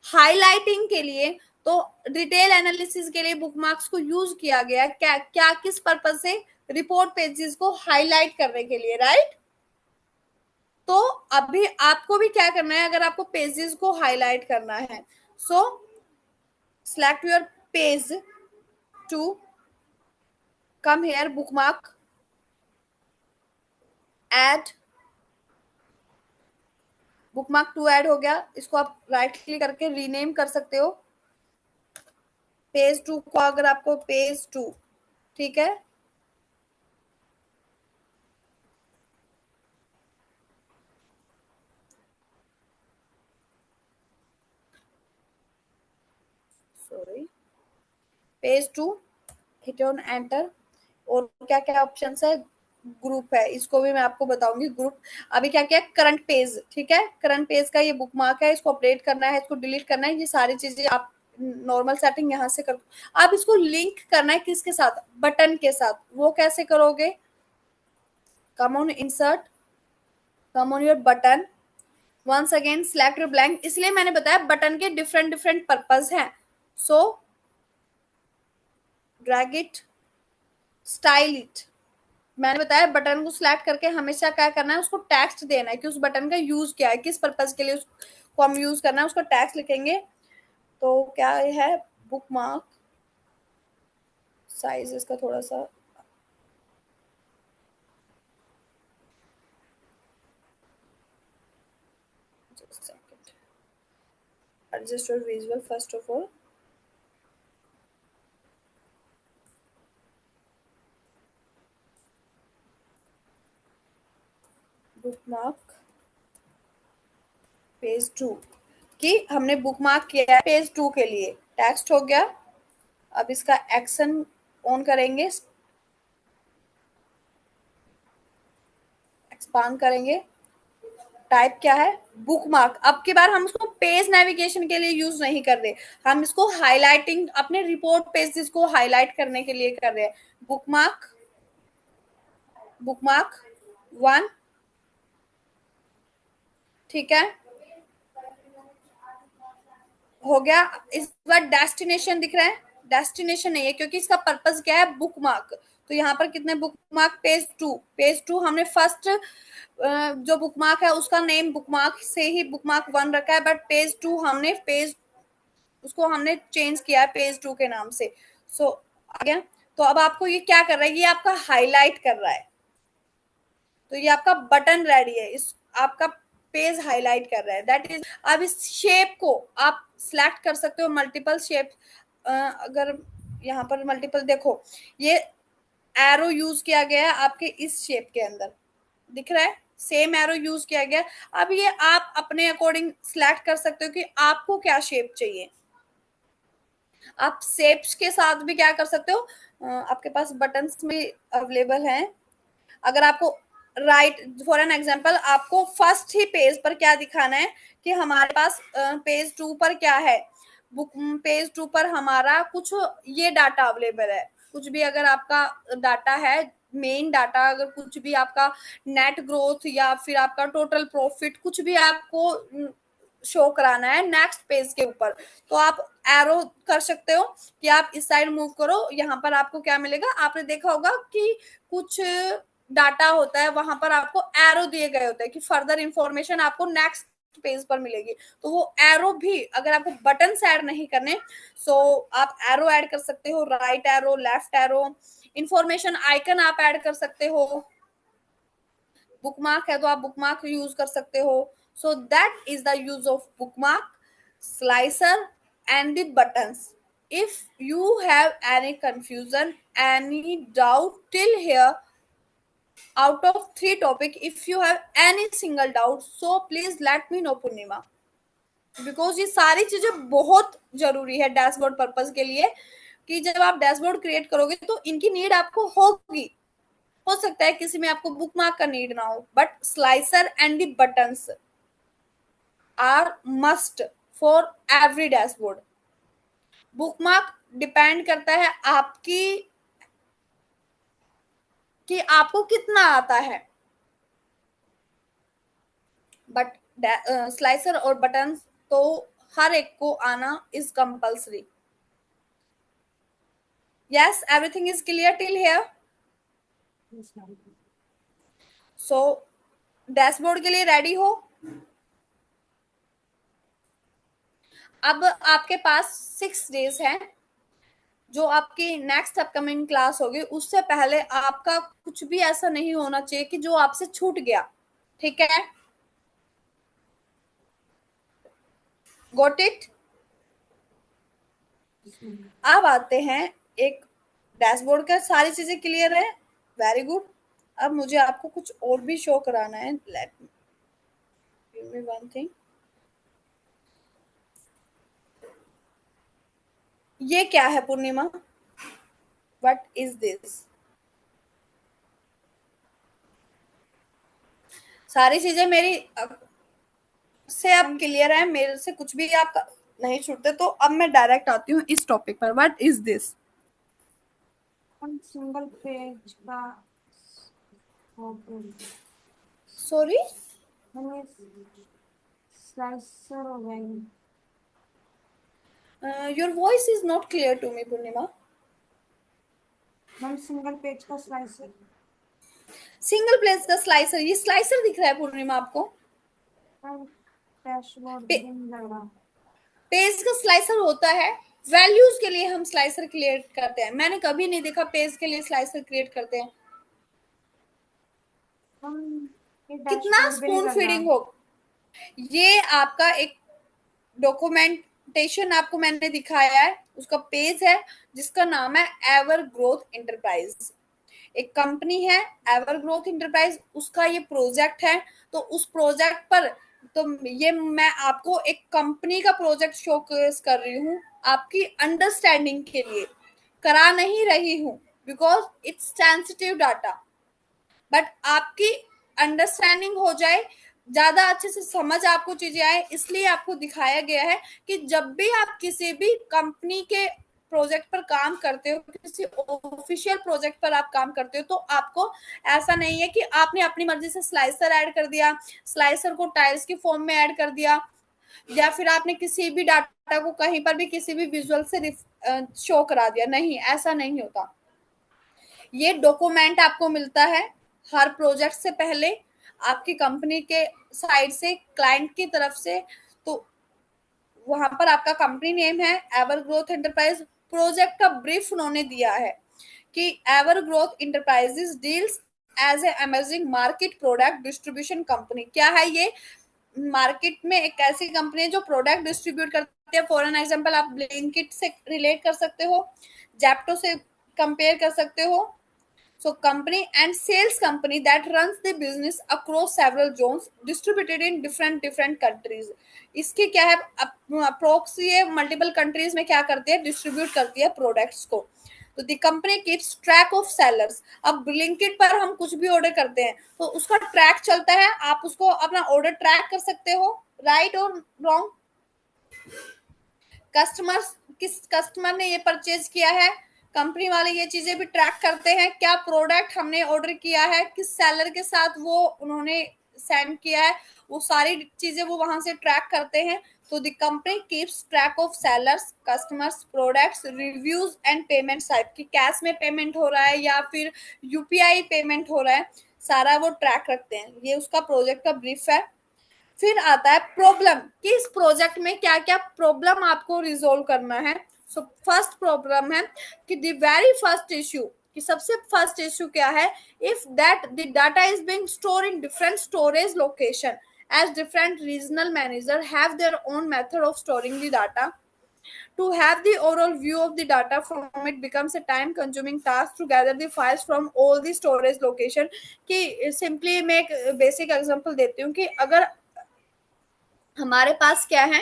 हाईलाइटिंग के लिए, तो डिटेल एनालिसिस के लिए बुकमार्क्स को यूज किया गया, क्या क्या किस पर्पज से, रिपोर्ट पेजेस को हाईलाइट करने के लिए, राइट। तो अभी आपको भी क्या करना है, अगर आपको पेजेस को हाईलाइट करना है, so select your page to come here, bookmark, add, bookmark 2 add हो गया, इसको आप राइट क्लिक करके रीनेम कर सकते हो, पेज 2 को, अगर आपको पेज 2, ठीक है, sorry, page 2, hit on enter. और क्या क्या ऑप्शन है, ग्रुप है, इसको भी मैं आपको बताऊंगी ग्रुप। अभी क्या क्या, करंट पेज, ठीक है, करंट पेज का ये बुकमार्क है, इसको अपडेट करना है, इसको डिलीट करना है, ये सारी चीजें आप नॉर्मल सेटिंग यहाँ से कर। आप इसको लिंक करना है किसके साथ, बटन के साथ, वो कैसे करोगे, come on insert, come on your button, once again select your blank, इसलिए मैंने बताया बटन के डिफरेंट डिफरेंट पर्पज हैं। So drag it, style it, मैंने बताया बटन को सिलेक्ट करके हमेशा क्या करना है, उसको टेक्स्ट देना है कि उस बटन का यूज क्या है, किस पर्पज के लिए उसको हम यूज करना है, उसको टेक्स्ट लिखेंगे। तो क्या है, बुक मार्क साइज इसका थोड़ा सा, adjust your visual first of all, book mark page 2, कि हमने बुक मार्क किया है पेज 2 के लिए, टेक्स्ट हो गया। अब इसका एक्शन ऑन करेंगे, एक्सपांड करेंगे, टाइप क्या है, बुक मार्क। अब की बार हम इसको पेज नेविगेशन के लिए यूज नहीं कर रहे, हम इसको हाईलाइटिंग, अपने रिपोर्ट पेजेस को हाईलाइट करने के लिए कर रहे हैं। बुक मार्क, बुक मार्क 1, ठीक है, हो गया। इस बार डेस्टिनेशन दिख रहा है, डेस्टिनेशन नहीं है क्योंकि इसका पर्पज क्या है, बुक मार्क। तो यहाँ पर कितने बुक मार्क, पेज 2, पेज 2 हमने फर्स्ट जो बुक मार्क है उसका नेम बुक मार्क से ही बुक मार्क 1 रखा है, बट पेज 2 हमने पेज, उसको हमने चेंज किया है पेज 2 के नाम से। सो आ गया। तो अब आपको ये क्या कर रहा है, ये आपका हाईलाइट कर रहा है, तो ये आपका बटन रेडी है, इस आपका पेज हाईलाइट कर रहा है, दैट इज। अब इस शेप को आप सिलेक्ट कर सकते हो, मल्टीपल शेप, अगर यहाँ पर मल्टीपल देखो, ये एरो यूज किया गया है आपके इस शेप के अंदर, दिख रहा है, सेम एरो यूज किया गया। अब ये आप अपने अकॉर्डिंग सिलेक्ट कर सकते हो कि आपको क्या शेप चाहिए। आप शेप्स के साथ भी क्या कर सकते हो, आपके पास बटन्स में अवेलेबल हैं। अगर आपको राइट, फॉर एन एग्जांपल, आपको फर्स्ट ही पेज पर क्या दिखाना है कि हमारे पास पेज 2 पर क्या है, बुक पेज 2 पर हमारा कुछ ये डाटा अवेलेबल है, कुछ भी अगर आपका डाटा है, मेन डाटा, अगर कुछ भी आपका नेट ग्रोथ या फिर आपका टोटल प्रॉफिट, कुछ भी आपको शो कराना है नेक्स्ट पेज के ऊपर, तो आप एरो कर सकते हो कि आप इस साइड मूव करो। यहाँ पर आपको क्या मिलेगा, आपने देखा होगा कि कुछ डाटा होता है, वहां पर आपको एरो दिए गए होते हैं कि फर्दर इंफॉर्मेशन आपको नेक्स्ट पेज पर मिलेगी। तो वो एरो भी, अगर आपको बटन ऐड नहीं करने, सो आप एरो ऐड कर सकते हो, right arrow, left arrow, information icon आप ऐड कर सकते हो, बुकमार्क है तो आप बुकमार्क यूज कर सकते हो। So that is the use of bookmark, slicer and the buttons. If you have any confusion, any doubt till here, out of three topic, if you have any single doubt, so please let me know Purnima, because ये सारी चीजें बहुत जरूरी है dashboard purpose के लिए, कि जब आप डैशबोर्ड क्रिएट करोगे तो इनकी नीड आपको होगी। हो सकता है किसी में आपको बुक मार्क का नीड ना हो, but slicer and the buttons are must for every dashboard. Book mark depend करता है आपकी, कि आपको कितना आता है, बट स्लाइसर और बटन्स तो हर एक को आना is compulsory. Yes, everything is clear till here. Yes, ma'am. So dashboard के लिए रेडी हो? अब आपके पास 6 days है, जो आपकी नेक्स्ट अपकमिंग क्लास होगी उससे पहले आपका कुछ भी ऐसा नहीं होना चाहिए कि जो आपसे छूट गया। ठीक है, गॉट इट? Yes, ma'am. अब आते हैं एक डैशबोर्ड का, सारी चीजें क्लियर है, वेरी गुड। अब मुझे आपको कुछ और भी शो कराना है, let give me one thing. ये क्या है पूर्णिमा, व्हाट इज दिस? सारी चीजें मेरी से अब क्लियर है, मेरे से कुछ भी आप नहीं छूटते, तो अब मैं डायरेक्ट आती हूँ इस टॉपिक पर। What is this? हम सिंगल पेज का सॉरी, हमें स्लाइसर हो जाएंगे। Your voice is not clear to me Purnima. हम सिंगल पेज का स्लाइसर। सिंगल प्लेस का स्लाइसर, ये स्लाइसर दिख रहा है पूर्णिमा आपको? हम डैशबोर्ड पे, दिन लग रहा। पेज का स्लाइसर होता है, वैल्यूज के लिए हम स्लाइसर क्रिएट करते हैं। मैंने कभी नहीं देखा पेज के लिए स्लाइसर क्रिएट करते हैं। हम ये कितना डैशबोर्ड भी नहीं स्पून लग रहा। फीडिंग हो, ये आपका एक डॉक्यूमेंटेशन आपको मैंने दिखाया है, उसका पेज है जिसका नाम है एवर ग्रोथ इंटरप्राइज। एक कंपनी है एवर ग्रोथ इंटरप्राइज, उसका ये प्रोजेक्ट है। तो उस प्रोजेक्ट पर, तो ये मैं आपको एक कंपनी का प्रोजेक्ट शोकेस कर रही हूँ, आपकी अंडरस्टैंडिंग के लिए करा नहीं रही हूँ, because it's sensitive data. But आपकी अंडरस्टैंडिंग हो जाए, ज्यादा अच्छे से समझ आपको चीजें आए, इसलिए आपको दिखाया गया है कि जब भी आप किसी भी कंपनी के प्रोजेक्ट पर काम करते हो, किसी ऑफिशियल प्रोजेक्ट पर आप काम करते हो, तो आपको ऐसा नहीं है कि आपने अपनी मर्जी से स्लाइसर ऐड कर दिया, स्लाइसर को टाइल्स की फॉर्म में ऐड कर दिया, या फिर आपने किसी भी डाटा को कहीं पर भी किसी भी विजुअल से शो करा दिया। नहीं, ऐसा नहीं होता। ये डॉक्यूमेंट आपको मिलता है हर प्रोजेक्ट से पहले आपकी कंपनी के साइड से, क्लाइंट की तरफ से। तो वहां पर आपका कंपनी नेम है एवर ग्रोथ एंटरप्राइज। प्रोजेक्ट का ब्रीफ उन्होंने दिया है कि ever growth enterprises deals as a amazing market product distribution company. क्या है ये? मार्केट में एक ऐसी कंपनी है जो प्रोडक्ट डिस्ट्रीब्यूट करती है। फॉर एन एग्जांपल आप ब्लिंकिट से रिलेट कर सकते हो, जेप्टो से कंपेयर कर सकते हो। So company and sales company that runs the business across several zones distributed in different countries. इसके क्या है, अप्रोक्स ये मल्टीपल कंट्रीज में क्या करती है, डिस्ट्रीब्यूट करती है प्रोडक्ट्स को। तो the company keeps track of sellers. अब ब्लिंकिट पर हम कुछ भी ऑर्डर करते हैं तो उसका ट्रैक चलता है, आप उसको अपना ऑर्डर ट्रैक कर सकते हो, राइट और रॉन्ग? कस्टमर, किस कस्टमर ने ये परचेज किया है, कंपनी वाले ये चीजें भी ट्रैक करते हैं। क्या प्रोडक्ट हमने ऑर्डर किया है, किस सेलर के साथ वो उन्होंने सेंड किया है, वो सारी चीजें वो वहां से ट्रैक करते हैं। तो the company keeps track of sellers, customers, products, reviews and payment type, कि कैश में पेमेंट हो रहा है या फिर यूपीआई पेमेंट हो रहा है, सारा वो ट्रैक रखते हैं। ये उसका प्रोजेक्ट का ब्रीफ है। फिर आता है प्रॉब्लम, कि इस प्रोजेक्ट में क्या क्या प्रॉब्लम आपको रिजोल्व करना है। सो फर्स्ट प्रॉब्लम है कि द वेरी फर्स्ट इश्यू, कि सबसे फर्स्ट इश्यू क्या है, if that the data is being store in different storage location as different regional manager have their own method of storing the data. To have the overall view of the data from it becomes a time consuming task to gather the files from all the storage location. कि simply मैं एक basic example देती हूँ कि अगर हमारे पास क्या है,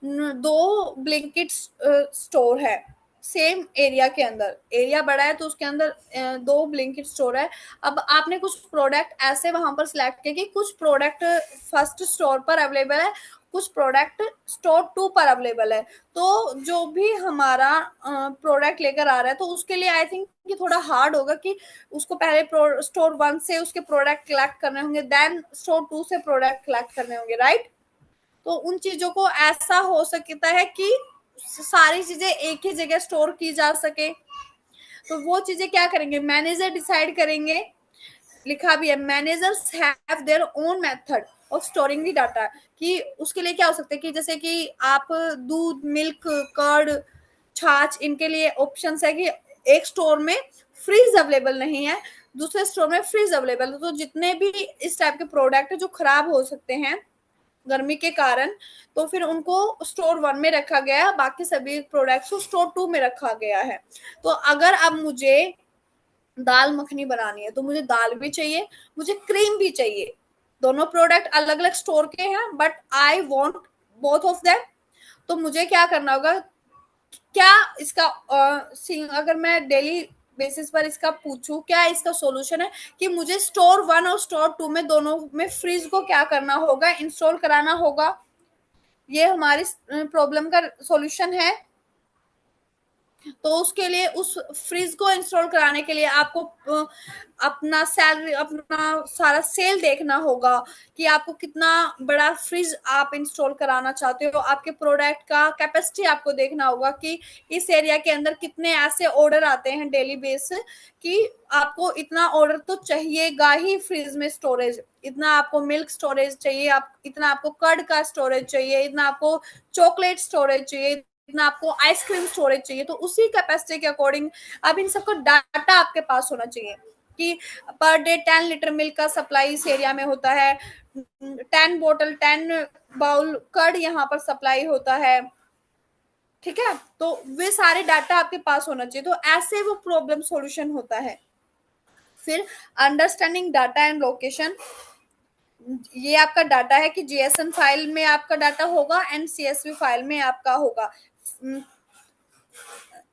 दो ब्लिंकिट स्टोर है सेम एरिया के अंदर, एरिया बड़ा है तो उसके अंदर दो ब्लिंकिट स्टोर है। अब आपने कुछ प्रोडक्ट ऐसे वहां पर सिलेक्ट किए कि कुछ प्रोडक्ट फर्स्ट स्टोर पर अवेलेबल है, कुछ प्रोडक्ट स्टोर 2 पर अवेलेबल है। तो जो भी हमारा प्रोडक्ट लेकर आ रहा है तो उसके लिए आई थिंक कि थोड़ा हार्ड होगा कि उसको पहले स्टोर 1 से उसके प्रोडक्ट कलेक्ट करने होंगे, देन स्टोर 2 से प्रोडक्ट कलेक्ट करने होंगे, राइट। तो उन चीजों को ऐसा हो सकता है कि सारी चीजें एक ही जगह स्टोर की जा सके। तो वो चीजें क्या करेंगे, मैनेजर डिसाइड करेंगे। लिखा भी है, managers have their own method of storing the data, कि उसके लिए क्या हो सकता है कि जैसे कि आप दूध, मिल्क, कर्ड, छाछ, इनके लिए ऑप्शंस है कि एक स्टोर में फ्रीज अवेलेबल नहीं है, दूसरे स्टोर में फ्रीज अवेलेबल है। तो जितने भी इस टाइप के प्रोडक्ट जो खराब हो सकते हैं गर्मी के कारण, तो फिर उनको स्टोर 1 में रखा गया है, बाकी सभी प्रोडक्ट्स को स्टोर 2 में रखा गया है। तो अगर अब मुझे दाल मखनी बनानी है तो मुझे दाल भी चाहिए, मुझे क्रीम भी चाहिए। दोनों प्रोडक्ट अलग अलग स्टोर के हैं but I want both of them. तो मुझे क्या करना होगा, क्या इसका अगर मैं डेली बेसिस पर इसका पूछूं क्या इसका सॉल्यूशन है, कि मुझे स्टोर 1 और स्टोर 2 में दोनों में फ्रिज को क्या करना होगा, इंस्टॉल कराना होगा। ये हमारी प्रॉब्लम का सॉल्यूशन है। तो उसके लिए उस फ्रिज को इंस्टॉल कराने के लिए आपको अपना सैलरी, अपना सारा सेल देखना होगा कि आपको कितना बड़ा फ्रिज आप इंस्टॉल कराना चाहते हो। आपके प्रोडक्ट का कैपेसिटी आपको देखना होगा कि इस एरिया के अंदर कितने ऐसे ऑर्डर आते हैं डेली बेस, कि आपको इतना ऑर्डर तो चाहिएगा ही फ्रिज में स्टोरेज, इतना आपको मिल्क स्टोरेज चाहिए, आप इतना आपको कर्ड का स्टोरेज चाहिए, इतना आपको चॉकलेट स्टोरेज चाहिए, इतना आपको आइसक्रीम स्टोरेज चाहिए। तो उसी कैपेसिटी के अकॉर्डिंग अब इन सबका डाटा आपके पास होना चाहिए कि पर डे 10 लीटर मिल्क का सप्लाई इस एरिया में होता है, 10 बोतल 10 बाउल कर्ड यहाँ पर सप्लाई होता है, ठीक है। तो वे सारे डाटा आपके पास होना चाहिए। तो ऐसे वो प्रॉब्लम सॉल्यूशन होता है। फिर अंडरस्टैंडिंग डाटा एंड लोकेशन, ये आपका डाटा है कि जेएसएन फाइल में आपका डाटा होगा एंड सीएसवी फाइल में आपका होगा।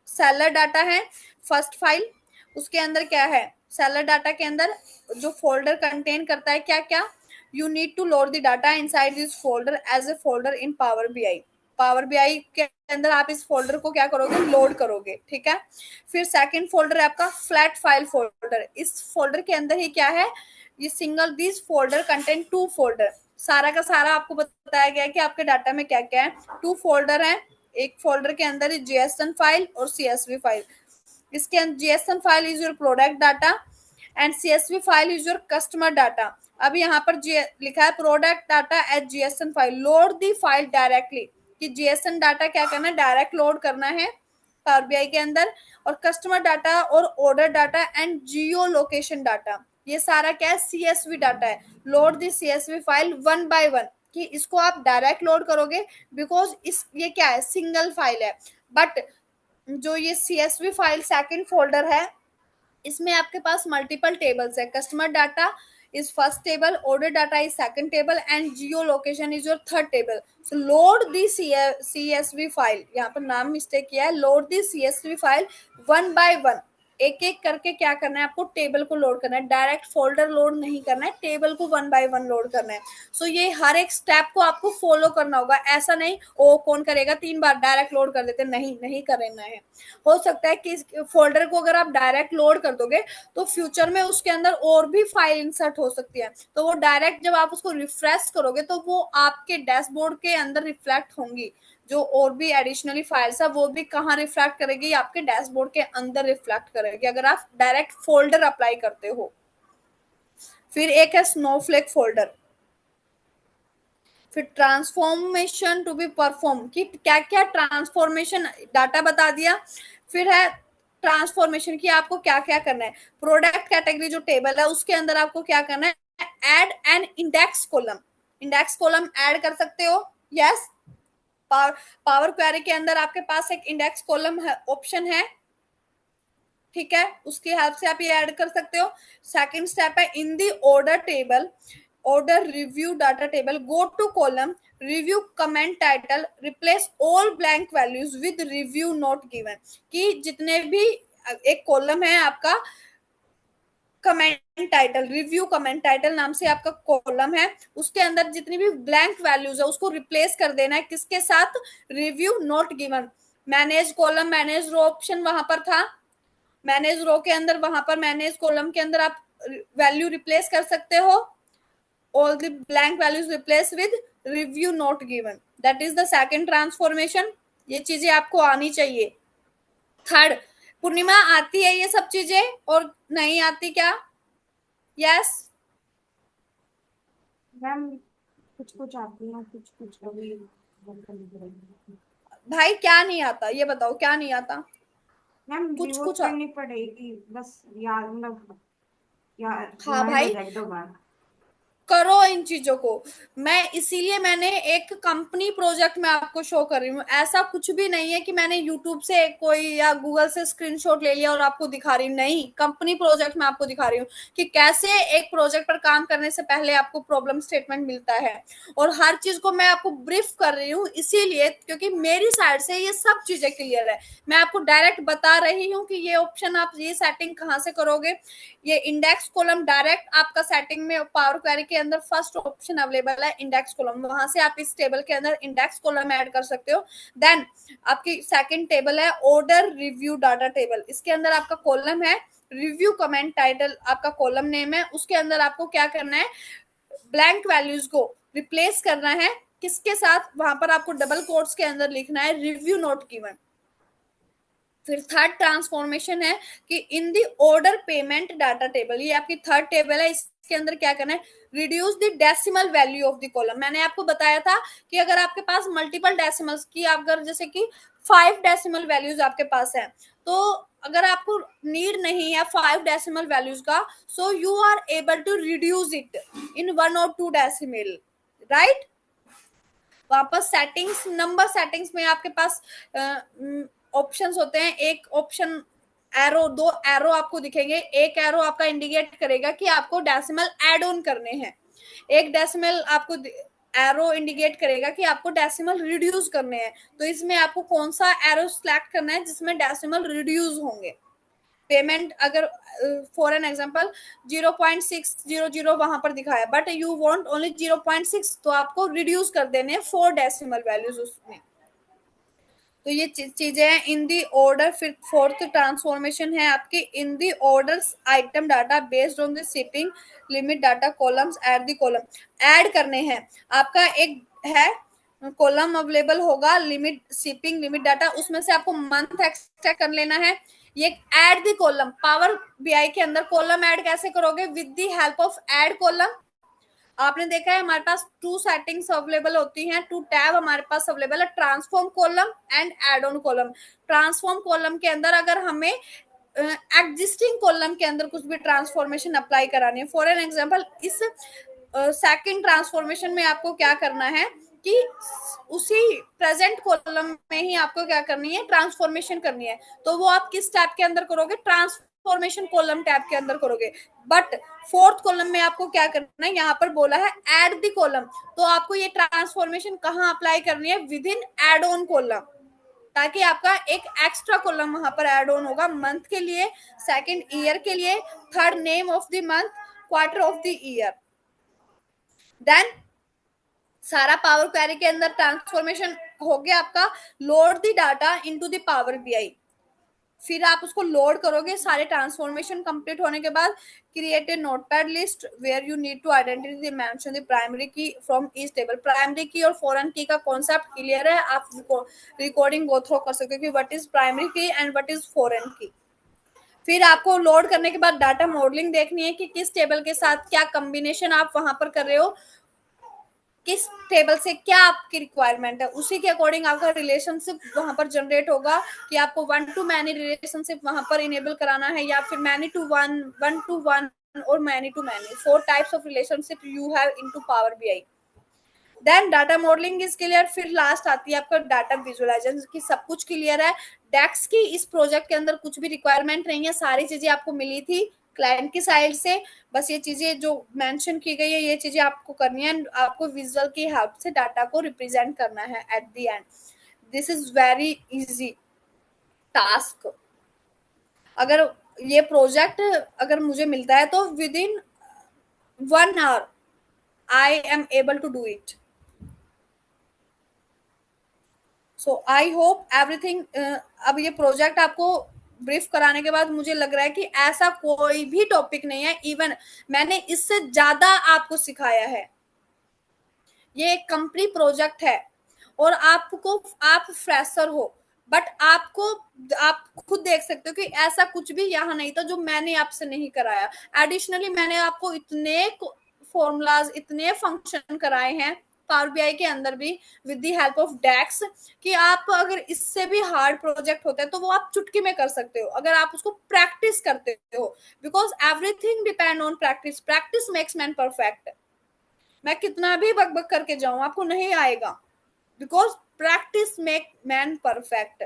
सेलर डाटा है फर्स्ट फाइल, उसके अंदर क्या है, सेलर डाटा के अंदर जो फोल्डर कंटेन करता है क्या क्या, you need to load the data inside this folder as a folder in power BI. Power BI के अंदर आप इस फोल्डर को क्या करोगे, लोड करोगे, ठीक है। फिर सेकंड फोल्डर है आपका फ्लैट फाइल फोल्डर। इस फोल्डर के अंदर ही क्या है, ये single this folder contain 2 folder. सारा का सारा आपको बताया गया है कि आपके डाटा में क्या क्या है। 2 फोल्डर है, एक फोल्डर के अंदर जेएसएन फाइल और सीएसवी फाइल। इसके अंदर JSON file is your product data and CSV file is your customer data. अब यहाँ पर लिखा है product data at GSN file, load the file directly, कि जीएसएन डाटा क्या करना है, डायरेक्ट लोड करना है पावर बीआई के अंदर। और कस्टमर डाटा और order data and Jio location data, ये सारा क्या है, सीएसवी डाटा है। Load the CSV file 1 by 1, कि इसको आप डायरेक्ट लोड करोगे बिकॉज इस ये क्या है, सिंगल फाइल है। बट जो ये सीएसवी फाइल सेकंड फोल्डर है, इसमें आपके पास मल्टीपल टेबल्स है। Customer data is first table, order data is second table and Jio location is your third table. So load the CSV file, यहाँ पर नाम मिस्टेक किया है, load the CSV file 1 by 1, एक एक करके क्या करना है आपको, टेबल को लोड करना है, डायरेक्ट फोल्डर लोड नहीं करना है, टेबल को 1 बाय 1 लोड करना है। सो ये हर एक स्टेप को आपको फॉलो करना होगा, ऐसा नहीं ओ कौन करेगा 3 बार डायरेक्ट लोड कर देते, नहीं नहीं करना है। हो सकता है कि फोल्डर को अगर आप डायरेक्ट लोड कर दोगे तो फ्यूचर में उसके अंदर और भी फाइल इंसर्ट हो सकती है, तो वो डायरेक्ट जब आप उसको रिफ्रेश करोगे तो वो आपके डैशबोर्ड के अंदर रिफ्लेक्ट होंगी, जो और भी एडिशनली फाइल्स है वो भी कहाँ रिफ्लेक्ट करेगी, आपके डैशबोर्ड के अंदर रिफ्लेक्ट करेगी अगर आप डायरेक्ट फोल्डर अप्लाई करते हो। फिर एक है स्नोफ्लेक फोल्डर। फिर ट्रांसफॉर्मेशन टू बी परफॉर्म, कि क्या क्या ट्रांसफॉर्मेशन, डाटा बता दिया। फिर है ट्रांसफॉर्मेशन की आपको क्या क्या करना है, प्रोडक्ट कैटेगरी जो टेबल है उसके अंदर आपको क्या करना है, add N index column, index column add कर सकते हो। यस, पावर क्वेरी के अंदर आपके पास एक इंडेक्स कॉलम ऑप्शन है, ठीक है, उसकी हेल्प से आप ये ऐड कर सकते हो। सेकंड स्टेप है in the order table, order review data table, go to column review comment title, replace all blank values with review not given, कि जितने भी एक कॉलम है आपका comment title, review comment title नाम से आपका कॉलम है, उसके अंदर जितनी भी ब्लैंक वैल्यूज है उसको रिप्लेस कर देना है किसके साथ, review not given. Manage column manage row option वहां पर था, मैनेज रो के अंदर वहां पर मैनेज कॉलम के अंदर आप वैल्यू रिप्लेस कर सकते हो, all the blank values replace with review not given, that is the second transformation. ये चीजें आपको आनी चाहिए। थर्ड, पूर्णिमा आती है ये सब चीजें और नहीं आती क्या? Yes yes? मैम कुछ कुछ आती है, कुछ कुछ अभी बंद करनी पड़ेगी। भाई क्या नहीं आता ये बताओ, क्या नहीं आता? मैम कुछ रिवोट कुछ करनी पड़ेगी बस, याद मतलब याद हाँ रिमाइंड हो भाई, जाएगी 2 बार। करो इन चीजों को। मैं इसीलिए मैंने एक कंपनी प्रोजेक्ट में आपको शो कर रही हूँ, ऐसा कुछ भी नहीं है कि मैंने यूट्यूब से कोई या गूगल से स्क्रीनशॉट ले लिया और आपको दिखा रही हूँ, नहीं, कंपनी प्रोजेक्ट में आपको दिखा रही हूँ कि कैसे एक प्रोजेक्ट पर काम करने से पहले आपको प्रॉब्लम स्टेटमेंट मिलता है, और हर चीज को मैं आपको ब्रीफ कर रही हूँ इसीलिए क्योंकि मेरी साइड से ये सब चीजें क्लियर है। मैं आपको डायरेक्ट बता रही हूँ कि ये ऑप्शन आप ये सेटिंग कहाँ से करोगे, ये इंडेक्स कॉलम डायरेक्ट आपका सेटिंग में पावर क्वेरी के अंदर फर्स्ट ऑप्शन अवेलेबल है इंडेक्स कॉलम, वहां से आप इस टेबल के अंदर इंडेक्स कॉलम ऐड कर सकते हो। देन आपकी सेकंड टेबल है ऑर्डर रिव्यू डाटा टेबल, इसके अंदर आपका कॉलम है रिव्यू कमेंट टाइटल, आपका कॉलम नेम है, उसके अंदर आपको क्या करना है, ब्लैंक वैल्यूज को रिप्लेस करना है किसके साथ, वहां पर आपको डबल कोट्स के अंदर लिखना है रिव्यू नॉट गिवन। फिर थर्ड ट्रांसफॉर्मेशन है कि in the order payment data table, ये आपकी थर्ड टेबल है, इसके अंदर क्या करना है, reduce the decimal value of the column. मैंने आपको बताया था कि अगर आपके पास मल्टीपल डेसिमल्स की, अगर जैसे कि 5 डेसिमल वैल्यूज आपके पास है, तो अगर आपको नीड नहीं है 5 डेसिमल वैल्यूज का, so you are able to reduce it in 1 और 2 डेसिमल, राइट। वहां पर सेटिंग्स, नंबर सेटिंग्स में आपके पास ऑप्शंस होते हैं, एक ऑप्शन एरो, 2 एरो आपको दिखेंगे, एक एरो आपका इंडिकेट करेगा कि आपको डेसिमल ऐड ऑन करने हैं, एक डेसिमल आपको एरो इंडिकेट करेगा कि आपको डेसिमल रिड्यूस करने हैं, तो इसमें आपको कौन सा एरो सिलेक्ट करना है जिसमें डेसिमल रिड्यूस होंगे। पेमेंट अगर फॉर एन एग्जांपल 0.600 वहां पर दिखाया बट यू वांट ओनली 0.6, तो आपको रिड्यूस कर देने 4 डेसिमल वैल्यूज उसमें। तो ये चीजें हैं इन दी ऑर्डर। फिर फोर्थ ट्रांसफॉर्मेशन है आपकी in the orders item data based on the shipping limit data columns at the column add करने हैं। आपका एक है कॉलम अवेलेबल होगा लिमिट शिपिंग लिमिट डाटा, उसमें से आपको मंथ एक्सट्रैक्ट कर लेना है। ये add the column, power BI के अंदर कॉलम ऐड कैसे करोगे, with the help of add column. आपने देखा है हमारे पास 2 सेटिंग्स अवेलेबल होती हैं, 2 टैब हमारे पास अवेलेबल है, transform column and add on column. Transform column के अंदर अगर हमें एग्जिस्टिंग कॉलम के अंदर कुछ भी ट्रांसफॉर्मेशन अप्लाई करानी है, फॉर एन एग्जांपल इस सेकंड ट्रांसफॉर्मेशन में आपको क्या करना है कि उसी प्रेजेंट कॉलम में ही आपको क्या करनी है, ट्रांसफॉर्मेशन करनी है, तो वो आप किस टैब के अंदर करोगे, ट्रांसफॉर्मेशन कॉलम टैब के अंदर करोगे। बट फोर्थ कॉलम में आपको क्या करना है, यहाँ पर बोला है ऐड द कॉलम, तो आपको ये ट्रांसफॉर्मेशन कहाँ अप्लाई करनी है, within add on column. ताकि आपका एक एक्स्ट्रा कॉलम वहां पर ऐड ऑन होगा मंथ के लिए, सेकंड ईयर के लिए, third name of the month, quarter of the year. Then सारा पावर क्वेरी के अंदर ट्रांसफॉर्मेशन हो गया आपका। Load the data into the power BI, फिर आप उसको लोड करोगे। सारे ट्रांसफॉर्मेशन कंप्लीट होने के बाद create a notepad list where you need to identify mention the primary key from each table. Primary key और फॉरेन की का कॉन्सेप्ट क्लियर है, आप रिकॉर्डिंग गो थ्रू कर सकते हो कि व्हाट इज प्राइमरी की एंड व्हाट इज फॉरेन की। फिर आपको लोड करने के बाद डाटा मॉडलिंग देखनी है कि किस टेबल के साथ क्या कॉम्बिनेशन आप वहां पर कर रहे हो, किस टेबल से क्या आपकी रिक्वायरमेंट है, उसी के अकॉर्डिंग आपका रिलेशनशिप वहां पर जनरेट होगा कि आपको वन टू मैनी रिलेशनशिप वहां पर इनेबल कराना है या फिर many to one, one to one और many to many. 4 types of relationship you have into power BI. Then data modeling is clear. फिर लास्ट आती है आपका डाटा विजुअलाइजेशन की सब कुछ क्लियर है। डेक्स की इस प्रोजेक्ट के अंदर कुछ भी रिक्वायरमेंट नहीं है, सारी चीजें आपको मिली थी क्लाइंट की साइड से। बस ये चीजें जो मेंशन की गई है ये चीजें आपको करनी है, आपको विजुअल की हेल्प से डाटा को रिप्रेजेंट करना है at the end. This is very easy task. अगर ये प्रोजेक्ट अगर मुझे मिलता है तो within 1 hour I am able to do it. So I hope everything. अब ये प्रोजेक्ट आपको ब्रीफ कराने के बाद मुझे लग रहा है कि ऐसा कोई भी टॉपिक नहीं है, इवन मैंने इससे ज्यादा आपको सिखाया है। ये एक कंपनी प्रोजेक्ट है और आपको, आप फ्रेशर हो बट आपको, आप खुद देख सकते हो कि ऐसा कुछ भी यहाँ नहीं था जो मैंने आपसे नहीं कराया। एडिशनली मैंने आपको इतने फॉर्मूलाज, इतने फंक्शन कराए हैं पावर बीआई के अंदर भी विद द हेल्प ऑफ डेक्स कि आप अगर इससे भी हार्ड प्रोजेक्ट होता है तो वो आप चुटकी में कर सकते हो अगर आप उसको प्रैक्टिस करते हो। Because everything depend on practice, practice makes man perfect. मैं कितना भी बकबक करके जाऊं आपको नहीं आएगा, because practice make man perfect.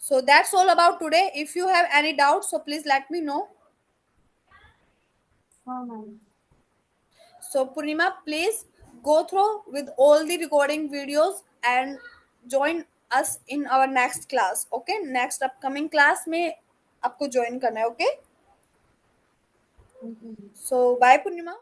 So that's all about today. If you have any doubts, so please let me know. हाँ ma'am. So Purnima, please go through with all the recording videos and join us in our next class. Okay, next upcoming class में आपको join करना है. Okay, Okay. so bye Purnima.